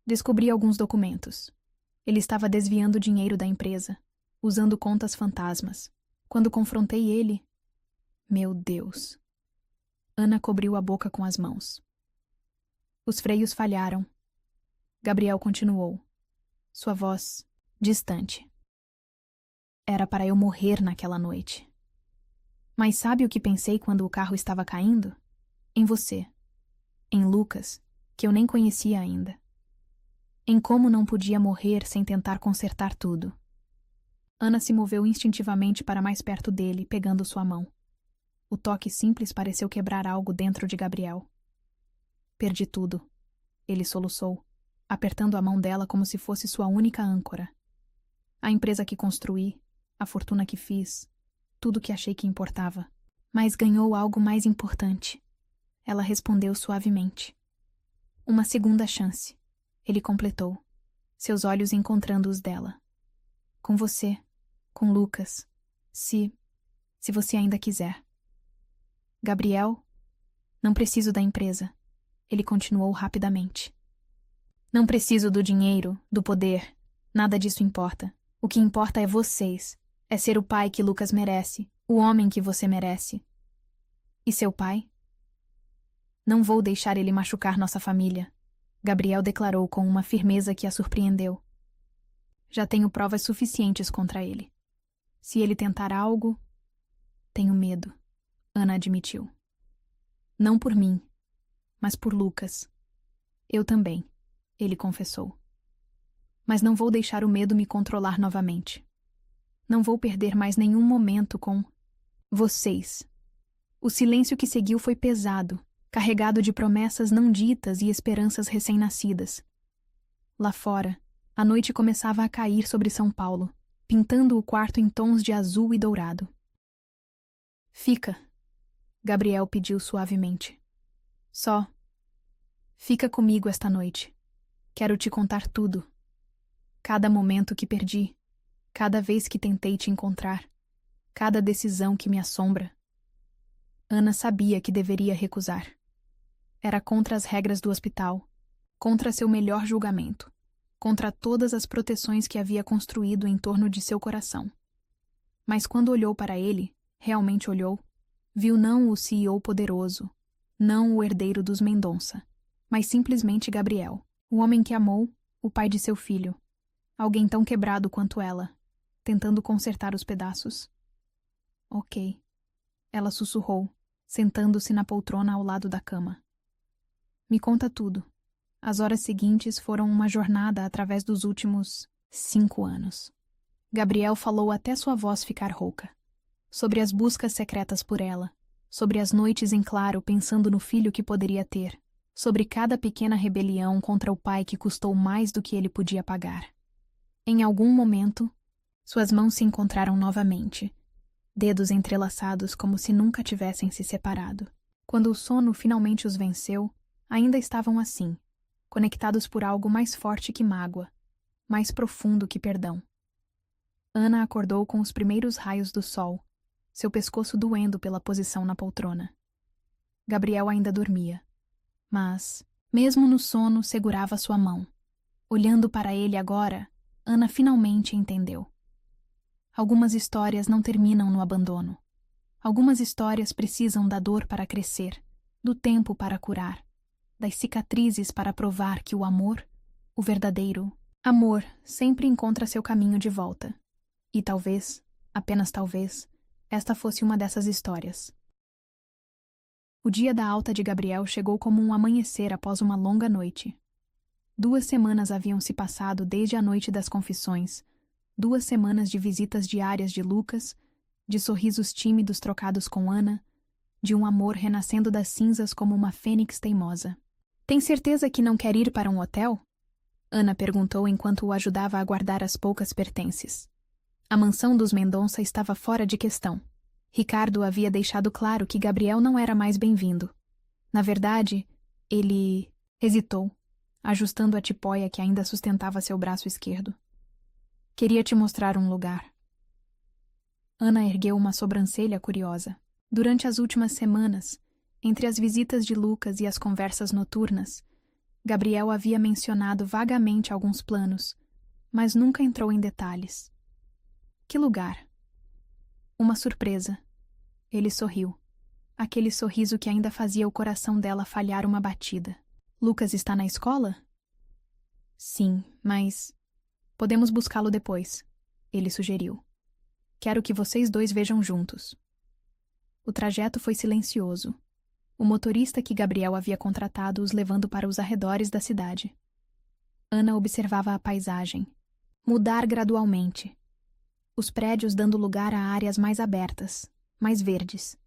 Descobri alguns documentos. Ele estava desviando dinheiro da empresa, usando contas fantasmas. Quando confrontei ele... Meu Deus! Ana cobriu a boca com as mãos. Os freios falharam. Gabriel continuou, sua voz distante. Era para eu morrer naquela noite. Mas sabe o que pensei quando o carro estava caindo? Em você. Em Lucas, que eu nem conhecia ainda. Em como não podia morrer sem tentar consertar tudo. Ana se moveu instintivamente para mais perto dele, pegando sua mão. O toque simples pareceu quebrar algo dentro de Gabriel. Perdi tudo. Ele soluçou, apertando a mão dela como se fosse sua única âncora. A empresa que construí, a fortuna que fiz, tudo que achei que importava. Mas ganhou algo mais importante. Ela respondeu suavemente. Uma segunda chance, ele completou, seus olhos encontrando os dela. Com você, com Lucas, se você ainda quiser. Gabriel, não preciso da empresa. Ele continuou rapidamente. Não preciso do dinheiro, do poder. Nada disso importa. O que importa é vocês. É ser o pai que Lucas merece. O homem que você merece. E seu pai? Não vou deixar ele machucar nossa família. Gabriel declarou com uma firmeza que a surpreendeu. Já tenho provas suficientes contra ele. Se ele tentar algo... Tenho medo, Ana admitiu. Não por mim, mas por Lucas. Eu também, ele confessou. Mas não vou deixar o medo me controlar novamente. Não vou perder mais nenhum momento com vocês. O silêncio que seguiu foi pesado, carregado de promessas não ditas e esperanças recém-nascidas. Lá fora, a noite começava a cair sobre São Paulo, pintando o quarto em tons de azul e dourado. Fica, Gabriel pediu suavemente. Só. Fica comigo esta noite. Quero te contar tudo. Cada momento que perdi, cada vez que tentei te encontrar, cada decisão que me assombra. Ana sabia que deveria recusar. Era contra as regras do hospital, contra seu melhor julgamento, contra todas as proteções que havia construído em torno de seu coração. Mas quando olhou para ele, realmente olhou, viu não o CEO poderoso, não o herdeiro dos Mendonça, mas simplesmente Gabriel, o homem que amou, o pai de seu filho, alguém tão quebrado quanto ela, tentando consertar os pedaços. Ok, ela sussurrou, sentando-se na poltrona ao lado da cama. Me conta tudo. As horas seguintes foram uma jornada através dos últimos 5 anos. Gabriel falou até sua voz ficar rouca. Sobre as buscas secretas por ela, sobre as noites em claro pensando no filho que poderia ter, sobre cada pequena rebelião contra o pai que custou mais do que ele podia pagar. Em algum momento, suas mãos se encontraram novamente, dedos entrelaçados como se nunca tivessem se separado. Quando o sono finalmente os venceu, ainda estavam assim, conectados por algo mais forte que mágoa, mais profundo que perdão. Ana acordou com os primeiros raios do sol, seu pescoço doendo pela posição na poltrona. Gabriel ainda dormia, mas, mesmo no sono, segurava sua mão. Olhando para ele agora, Ana finalmente entendeu. Algumas histórias não terminam no abandono. Algumas histórias precisam da dor para crescer, do tempo para curar, das cicatrizes para provar que o amor, o verdadeiro amor, sempre encontra seu caminho de volta. E talvez, apenas talvez, esta fosse uma dessas histórias. O dia da alta de Gabriel chegou como um amanhecer após uma longa noite. 2 semanas haviam se passado desde a noite das confissões, 2 semanas de visitas diárias de Lucas, de sorrisos tímidos trocados com Ana, de um amor renascendo das cinzas como uma fênix teimosa. Tem certeza que não quer ir para um hotel? Ana perguntou enquanto o ajudava a guardar as poucas pertences. A mansão dos Mendonça estava fora de questão. Ricardo havia deixado claro que Gabriel não era mais bem-vindo. Na verdade, ele hesitou, ajustando a tipóia que ainda sustentava seu braço esquerdo. Queria te mostrar um lugar. Ana ergueu uma sobrancelha curiosa. Durante as últimas semanas, entre as visitas de Lucas e as conversas noturnas, Gabriel havia mencionado vagamente alguns planos, mas nunca entrou em detalhes. Que lugar? Uma surpresa. Ele sorriu. Aquele sorriso que ainda fazia o coração dela falhar uma batida. Lucas está na escola? Sim, mas... Podemos buscá-lo depois, ele sugeriu. Quero que vocês 2 vejam juntos. O trajeto foi silencioso. O motorista que Gabriel havia contratado os levando para os arredores da cidade. Ana observava a paisagem. Mudar gradualmente. Os prédios dando lugar a áreas mais abertas, mais verdes.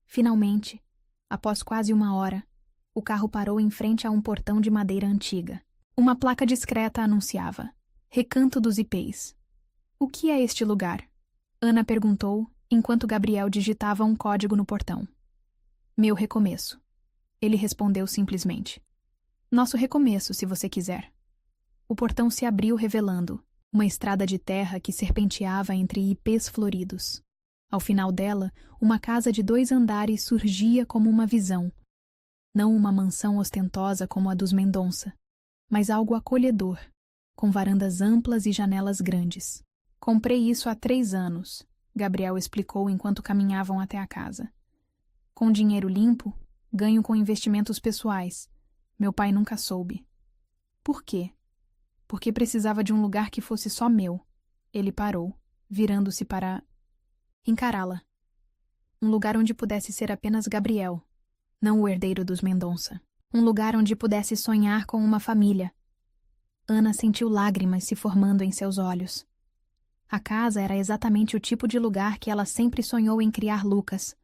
Finalmente, após quase 1 hora, o carro parou em frente a um portão de madeira antiga. Uma placa discreta anunciava: Recanto dos Ipês. O que é este lugar? Ana perguntou, enquanto Gabriel digitava um código no portão. Meu recomeço. Ele respondeu simplesmente. Nosso recomeço, se você quiser. O portão se abriu revelando uma estrada de terra que serpenteava entre ipês floridos. Ao final dela, uma casa de 2 andares surgia como uma visão. Não uma mansão ostentosa como a dos Mendonça, mas algo acolhedor, com varandas amplas e janelas grandes. Comprei isso há 3 anos, Gabriel explicou enquanto caminhavam até a casa. Com dinheiro limpo, ganho com investimentos pessoais. Meu pai nunca soube. Por quê? Porque precisava de um lugar que fosse só meu. Ele parou, virando-se para encará-la. Um lugar onde pudesse ser apenas Gabriel, não o herdeiro dos Mendonça. Um lugar onde pudesse sonhar com uma família. Ana sentiu lágrimas se formando em seus olhos. A casa era exatamente o tipo de lugar que ela sempre sonhou em criar Lucas.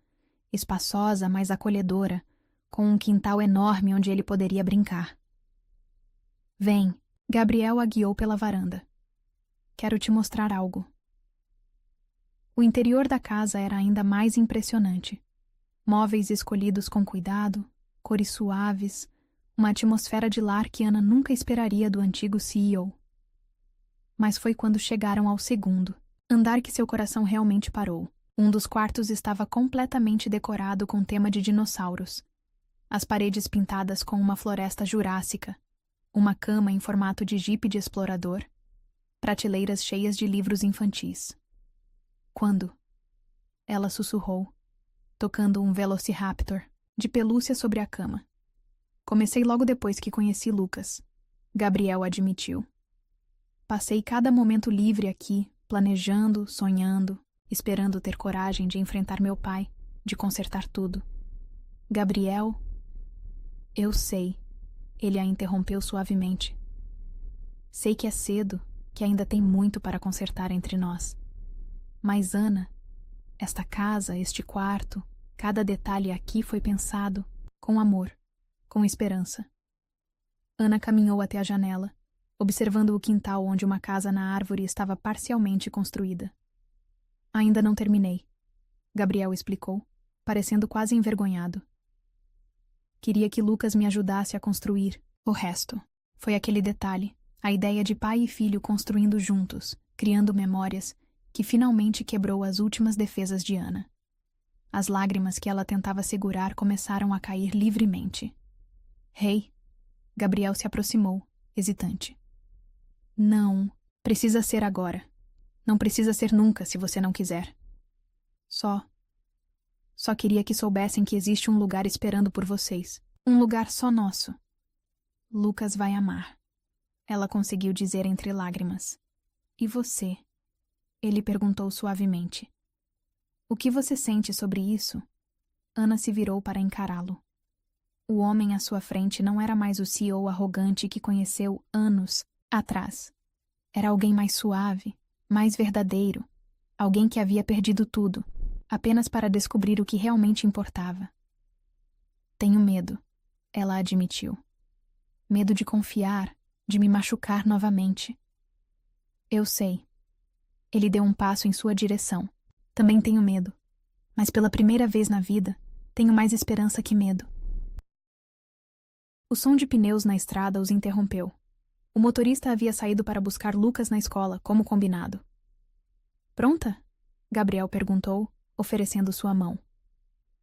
Espaçosa, mas acolhedora, com um quintal enorme onde ele poderia brincar. Vem, Gabriel a guiou pela varanda. Quero te mostrar algo. O interior da casa era ainda mais impressionante. Móveis escolhidos com cuidado, cores suaves, uma atmosfera de lar que Ana nunca esperaria do antigo CEO. Mas foi quando chegaram ao segundo andar que seu coração realmente parou. Um dos quartos estava completamente decorado com tema de dinossauros. As paredes pintadas com uma floresta jurássica, uma cama em formato de jipe de explorador, prateleiras cheias de livros infantis. Quando? Ela sussurrou, tocando um Velociraptor de pelúcia sobre a cama. Comecei logo depois que conheci Lucas, Gabriel admitiu. Passei cada momento livre aqui, planejando, sonhando, esperando ter coragem de enfrentar meu pai, de consertar tudo. Gabriel... Eu sei, ele a interrompeu suavemente. Sei que é cedo, que ainda tem muito para consertar entre nós. Mas, Ana, esta casa, este quarto, cada detalhe aqui foi pensado com amor, com esperança. Ana caminhou até a janela, observando o quintal onde uma casa na árvore estava parcialmente construída. Ainda não terminei, Gabriel explicou, parecendo quase envergonhado. Queria que Lucas me ajudasse a construir o resto. Foi aquele detalhe, a ideia de pai e filho construindo juntos, criando memórias, que finalmente quebrou as últimas defesas de Ana. As lágrimas que ela tentava segurar começaram a cair livremente. Rei, Gabriel se aproximou, hesitante. Não, precisa ser agora. Não precisa ser nunca, se você não quiser. Só queria que soubessem que existe um lugar esperando por vocês. Um lugar só nosso. Lucas vai amar. Ela conseguiu dizer entre lágrimas. E você? Ele perguntou suavemente. O que você sente sobre isso? Ana se virou para encará-lo. O homem à sua frente não era mais o CEO arrogante que conheceu anos atrás. Era alguém mais suave, mais verdadeiro, alguém que havia perdido tudo, apenas para descobrir o que realmente importava. Tenho medo, ela admitiu. Medo de confiar, de me machucar novamente. Eu sei. Ele deu um passo em sua direção. Também tenho medo. Mas pela primeira vez na vida, tenho mais esperança que medo. O som de pneus na estrada os interrompeu. O motorista havia saído para buscar Lucas na escola, como combinado. Pronta? Gabriel perguntou, oferecendo sua mão.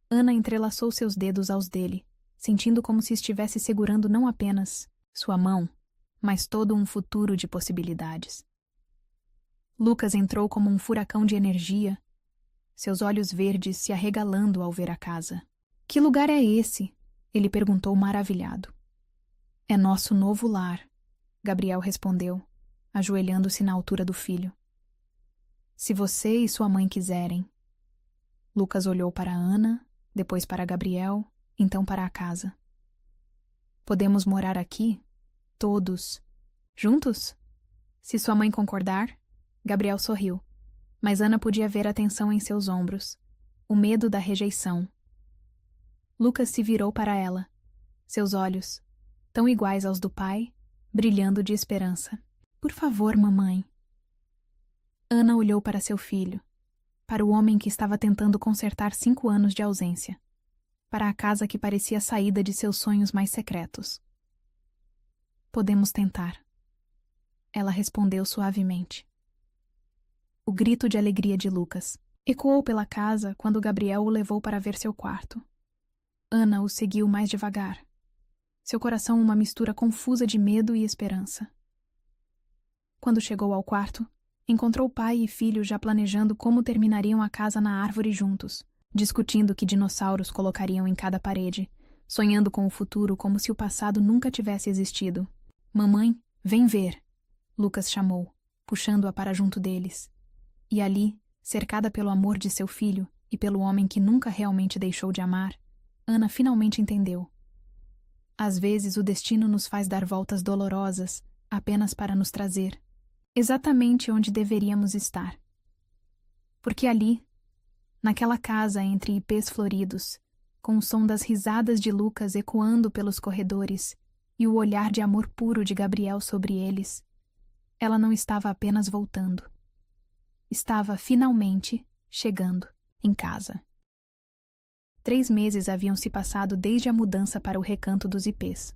Ana entrelaçou seus dedos aos dele, sentindo como se estivesse segurando não apenas sua mão, mas todo um futuro de possibilidades. Lucas entrou como um furacão de energia, seus olhos verdes se arregalando ao ver a casa. Que lugar é esse? Ele perguntou maravilhado. É nosso novo lar, Gabriel respondeu, ajoelhando-se na altura do filho. Se você e sua mãe quiserem. Lucas olhou para Ana, depois para Gabriel, então para a casa. Podemos morar aqui? Todos. Juntos? Se sua mãe concordar? Gabriel sorriu, mas Ana podia ver a tensão em seus ombros, o medo da rejeição. Lucas se virou para ela, seus olhos, tão iguais aos do pai, brilhando de esperança. Por favor, mamãe. Ana olhou para seu filho, para o homem que estava tentando consertar 5 anos de ausência, para a casa que parecia a saída de seus sonhos mais secretos. Podemos tentar. Ela respondeu suavemente. O grito de alegria de Lucas ecoou pela casa quando Gabriel o levou para ver seu quarto. Ana o seguiu mais devagar. Seu coração uma mistura confusa de medo e esperança. Quando chegou ao quarto, encontrou pai e filho já planejando como terminariam a casa na árvore juntos, discutindo que dinossauros colocariam em cada parede, sonhando com o futuro como se o passado nunca tivesse existido. Mamãe, vem ver, Lucas chamou, puxando-a para junto deles. E ali, cercada pelo amor de seu filho e pelo homem que nunca realmente deixou de amar, Ana finalmente entendeu. Às vezes o destino nos faz dar voltas dolorosas apenas para nos trazer exatamente onde deveríamos estar. Porque ali, naquela casa entre ipês floridos, com o som das risadas de Lucas ecoando pelos corredores e o olhar de amor puro de Gabriel sobre eles, ela não estava apenas voltando. Estava finalmente chegando em casa. 3 meses haviam se passado desde a mudança para o recanto dos ipês.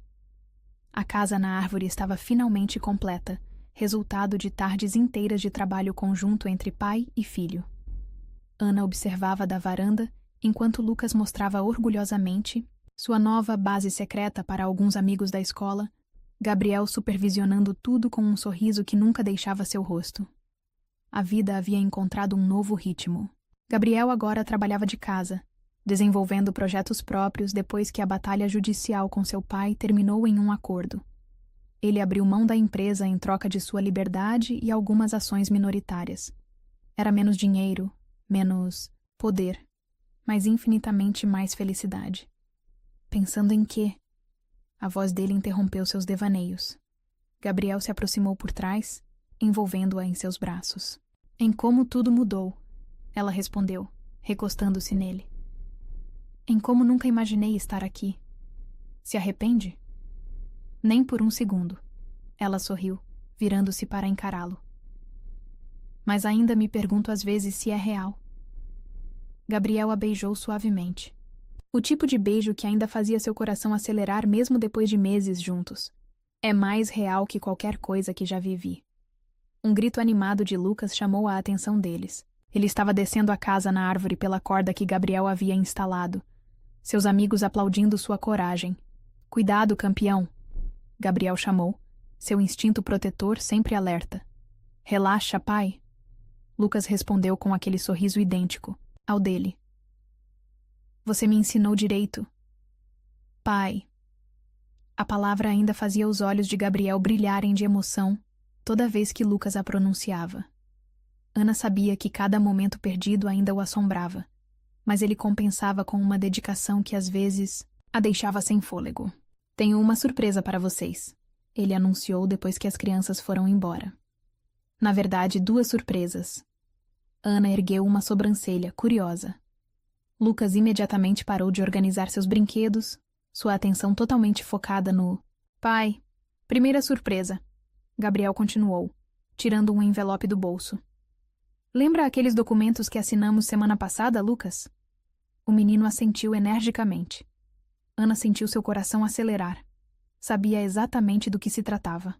A casa na árvore estava finalmente completa, resultado de tardes inteiras de trabalho conjunto entre pai e filho. Ana observava da varanda, enquanto Lucas mostrava orgulhosamente sua nova base secreta para alguns amigos da escola, Gabriel supervisionando tudo com um sorriso que nunca deixava seu rosto. A vida havia encontrado um novo ritmo. Gabriel agora trabalhava de casa, desenvolvendo projetos próprios depois que a batalha judicial com seu pai terminou em um acordo. Ele abriu mão da empresa em troca de sua liberdade e algumas ações minoritárias. Era menos dinheiro, menos poder, mas infinitamente mais felicidade. Pensando em quê? A voz dele interrompeu seus devaneios. Gabriel se aproximou por trás, envolvendo-a em seus braços. Em como tudo mudou, ela respondeu, recostando-se nele. Em como nunca imaginei estar aqui. Se arrepende? Nem por um segundo. Ela sorriu, virando-se para encará-lo. Mas ainda me pergunto às vezes se é real. Gabriel a beijou suavemente. O tipo de beijo que ainda fazia seu coração acelerar mesmo depois de meses juntos. É mais real que qualquer coisa que já vivi. Um grito animado de Lucas chamou a atenção deles. Ele estava descendo a casa na árvore pela corda que Gabriel havia instalado. Seus amigos aplaudindo sua coragem. Cuidado, campeão! Gabriel chamou, seu instinto protetor sempre alerta. Relaxa, pai. Lucas respondeu com aquele sorriso idêntico ao dele. Você me ensinou direito. Pai. A palavra ainda fazia os olhos de Gabriel brilharem de emoção toda vez que Lucas a pronunciava. Ana sabia que cada momento perdido ainda o assombrava, mas ele compensava com uma dedicação que às vezes a deixava sem fôlego. Tenho uma surpresa para vocês, ele anunciou depois que as crianças foram embora. Na verdade, 2 surpresas. Ana ergueu uma sobrancelha, curiosa. Lucas imediatamente parou de organizar seus brinquedos, sua atenção totalmente focada no... Pai, primeira surpresa. Gabriel continuou, tirando um envelope do bolso. Lembra aqueles documentos que assinamos semana passada, Lucas? O menino assentiu energicamente. Ana sentiu seu coração acelerar. Sabia exatamente do que se tratava.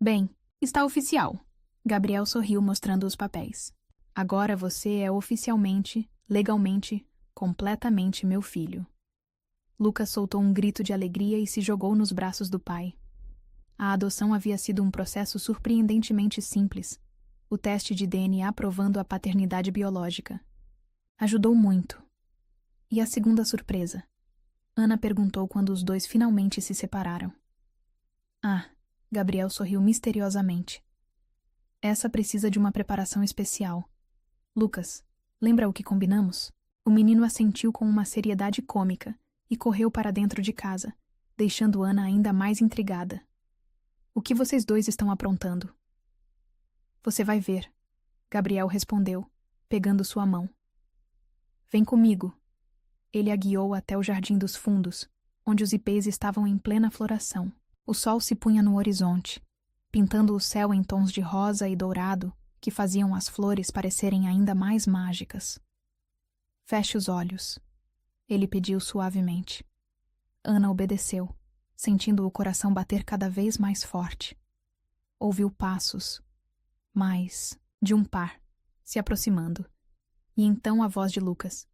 Bem, está oficial. Gabriel sorriu mostrando os papéis. Agora você é oficialmente, legalmente, completamente meu filho. Lucas soltou um grito de alegria e se jogou nos braços do pai. A adoção havia sido um processo surpreendentemente simples. O teste de DNA provando a paternidade biológica. Ajudou muito. E a segunda surpresa? Ana perguntou quando os 2 finalmente se separaram. Gabriel sorriu misteriosamente. Essa precisa de uma preparação especial. Lucas, lembra o que combinamos? O menino assentiu com uma seriedade cômica e correu para dentro de casa, deixando Ana ainda mais intrigada. O que vocês 2 estão aprontando? Você vai ver, Gabriel respondeu, pegando sua mão. Vem comigo. Ele a guiou até o Jardim dos Fundos, onde os ipês estavam em plena floração. O sol se punha no horizonte, pintando o céu em tons de rosa e dourado que faziam as flores parecerem ainda mais mágicas. Feche os olhos, ele pediu suavemente. Ana obedeceu, sentindo o coração bater cada vez mais forte. Ouviu passos, mais de um par, se aproximando. E então a voz de Lucas.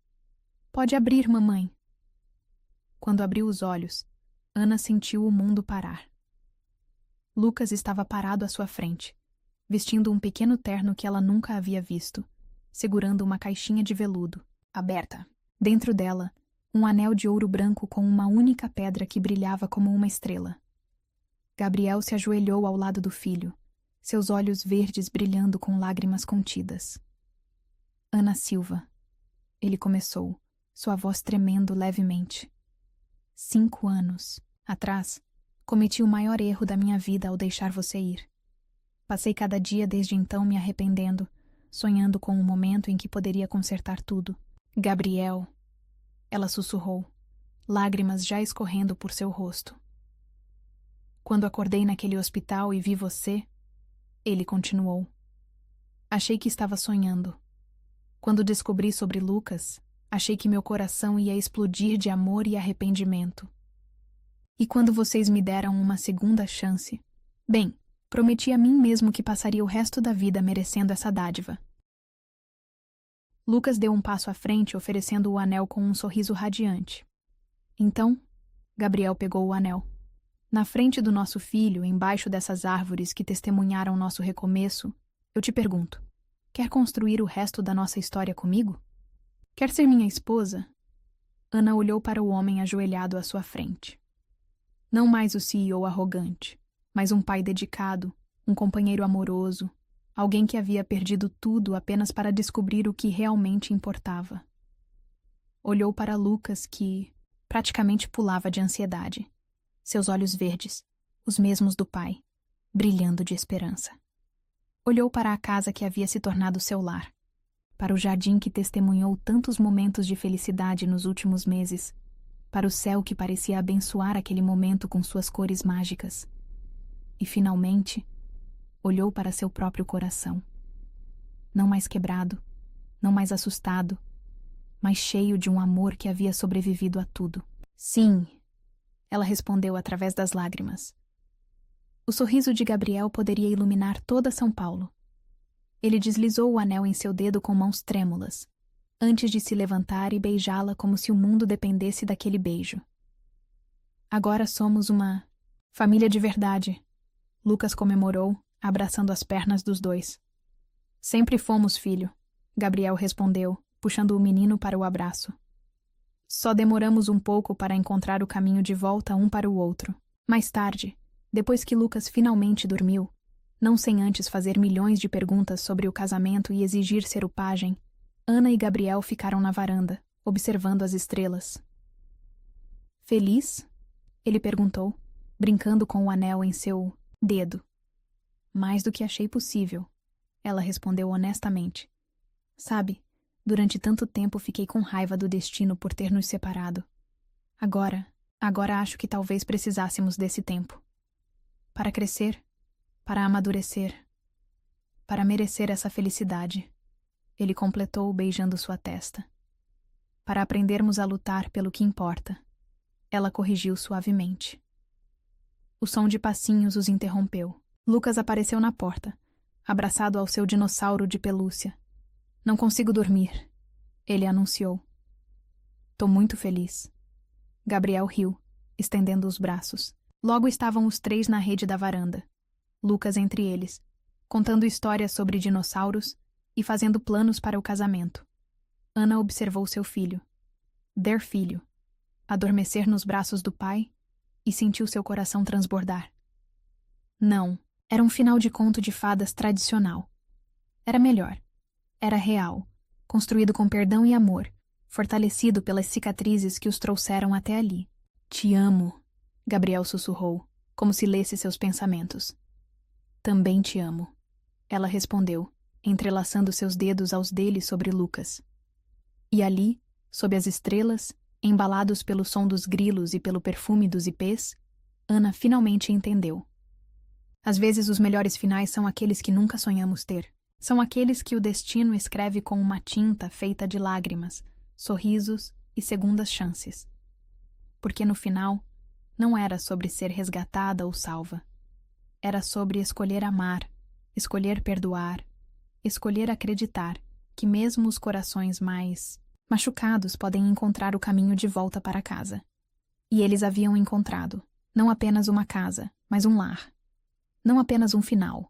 Pode abrir, mamãe. Quando abriu os olhos, Ana sentiu o mundo parar. Lucas estava parado à sua frente, vestindo um pequeno terno que ela nunca havia visto, segurando uma caixinha de veludo, aberta. Dentro dela, um anel de ouro branco com uma única pedra que brilhava como uma estrela. Gabriel se ajoelhou ao lado do filho, seus olhos verdes brilhando com lágrimas contidas. Ana Silva. Ele começou, sua voz tremendo levemente. 5 anos atrás, cometi o maior erro da minha vida ao deixar você ir. Passei cada dia desde então me arrependendo, sonhando com o momento em que poderia consertar tudo. Gabriel, ela sussurrou, lágrimas já escorrendo por seu rosto. Quando acordei naquele hospital e vi você, ele continuou. Achei que estava sonhando. Quando descobri sobre Lucas, achei que meu coração ia explodir de amor e arrependimento. E quando vocês me deram uma segunda chance, bem, prometi a mim mesmo que passaria o resto da vida merecendo essa dádiva. Lucas deu um passo à frente, oferecendo o anel com um sorriso radiante. Então, Gabriel pegou o anel. Na frente do nosso filho, embaixo dessas árvores que testemunharam nosso recomeço, eu te pergunto, quer construir o resto da nossa história comigo? Quer ser minha esposa? Ana olhou para o homem ajoelhado à sua frente. Não mais o CEO arrogante, mas um pai dedicado, um companheiro amoroso, alguém que havia perdido tudo apenas para descobrir o que realmente importava. Olhou para Lucas, que praticamente pulava de ansiedade. Seus olhos verdes, os mesmos do pai, brilhando de esperança. Olhou para a casa que havia se tornado seu lar, para o jardim que testemunhou tantos momentos de felicidade nos últimos meses, para o céu que parecia abençoar aquele momento com suas cores mágicas. E, finalmente, olhou para seu próprio coração. Não mais quebrado, não mais assustado, mas cheio de um amor que havia sobrevivido a tudo. Sim, ela respondeu através das lágrimas. O sorriso de Gabriel poderia iluminar toda São Paulo. Ele deslizou o anel em seu dedo com mãos trêmulas, antes de se levantar e beijá-la como se o mundo dependesse daquele beijo. Agora somos uma família de verdade, Lucas comemorou, abraçando as pernas dos 2. Sempre fomos, filho, Gabriel respondeu, puxando o menino para o abraço. Só demoramos um pouco para encontrar o caminho de volta um para o outro. Mais tarde, depois que Lucas finalmente dormiu, Não sem antes fazer milhões de perguntas sobre o casamento e exigir ser o pajem, Ana e Gabriel ficaram na varanda, observando as estrelas. Feliz? Ele perguntou, brincando com o anel em seu dedo. Mais do que achei possível, ela respondeu honestamente. Sabe, durante tanto tempo fiquei com raiva do destino por ter nos separado. Agora acho que talvez precisássemos desse tempo. Para crescer, para amadurecer, para merecer essa felicidade. Ele completou beijando sua testa. Para aprendermos a lutar pelo que importa. Ela corrigiu suavemente. O som de passinhos os interrompeu. Lucas apareceu na porta, abraçado ao seu dinossauro de pelúcia. Não consigo dormir, ele anunciou. Tô muito feliz. Gabriel riu, estendendo os braços. Logo estavam os três na rede da varanda. Lucas entre eles, contando histórias sobre dinossauros e fazendo planos para o casamento. Ana observou seu filho, der filho, adormecer nos braços do pai e sentiu seu coração transbordar. Não, era um final de conto de fadas tradicional. Era melhor. Era real, construído com perdão e amor, fortalecido pelas cicatrizes que os trouxeram até ali. Te amo, Gabriel sussurrou, como se lesse seus pensamentos. Também te amo, ela respondeu, entrelaçando seus dedos aos dele sobre Lucas. E ali, sob as estrelas, embalados pelo som dos grilos e pelo perfume dos ipês, Ana finalmente entendeu. Às vezes os melhores finais são aqueles que nunca sonhamos ter. São aqueles que o destino escreve com uma tinta feita de lágrimas, sorrisos e segundas chances. Porque no final, não era sobre ser resgatada ou salva. Era sobre escolher amar, escolher perdoar, escolher acreditar que mesmo os corações mais machucados podem encontrar o caminho de volta para casa. E eles haviam encontrado, não apenas uma casa, mas um lar. Não apenas um final,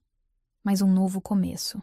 mas um novo começo.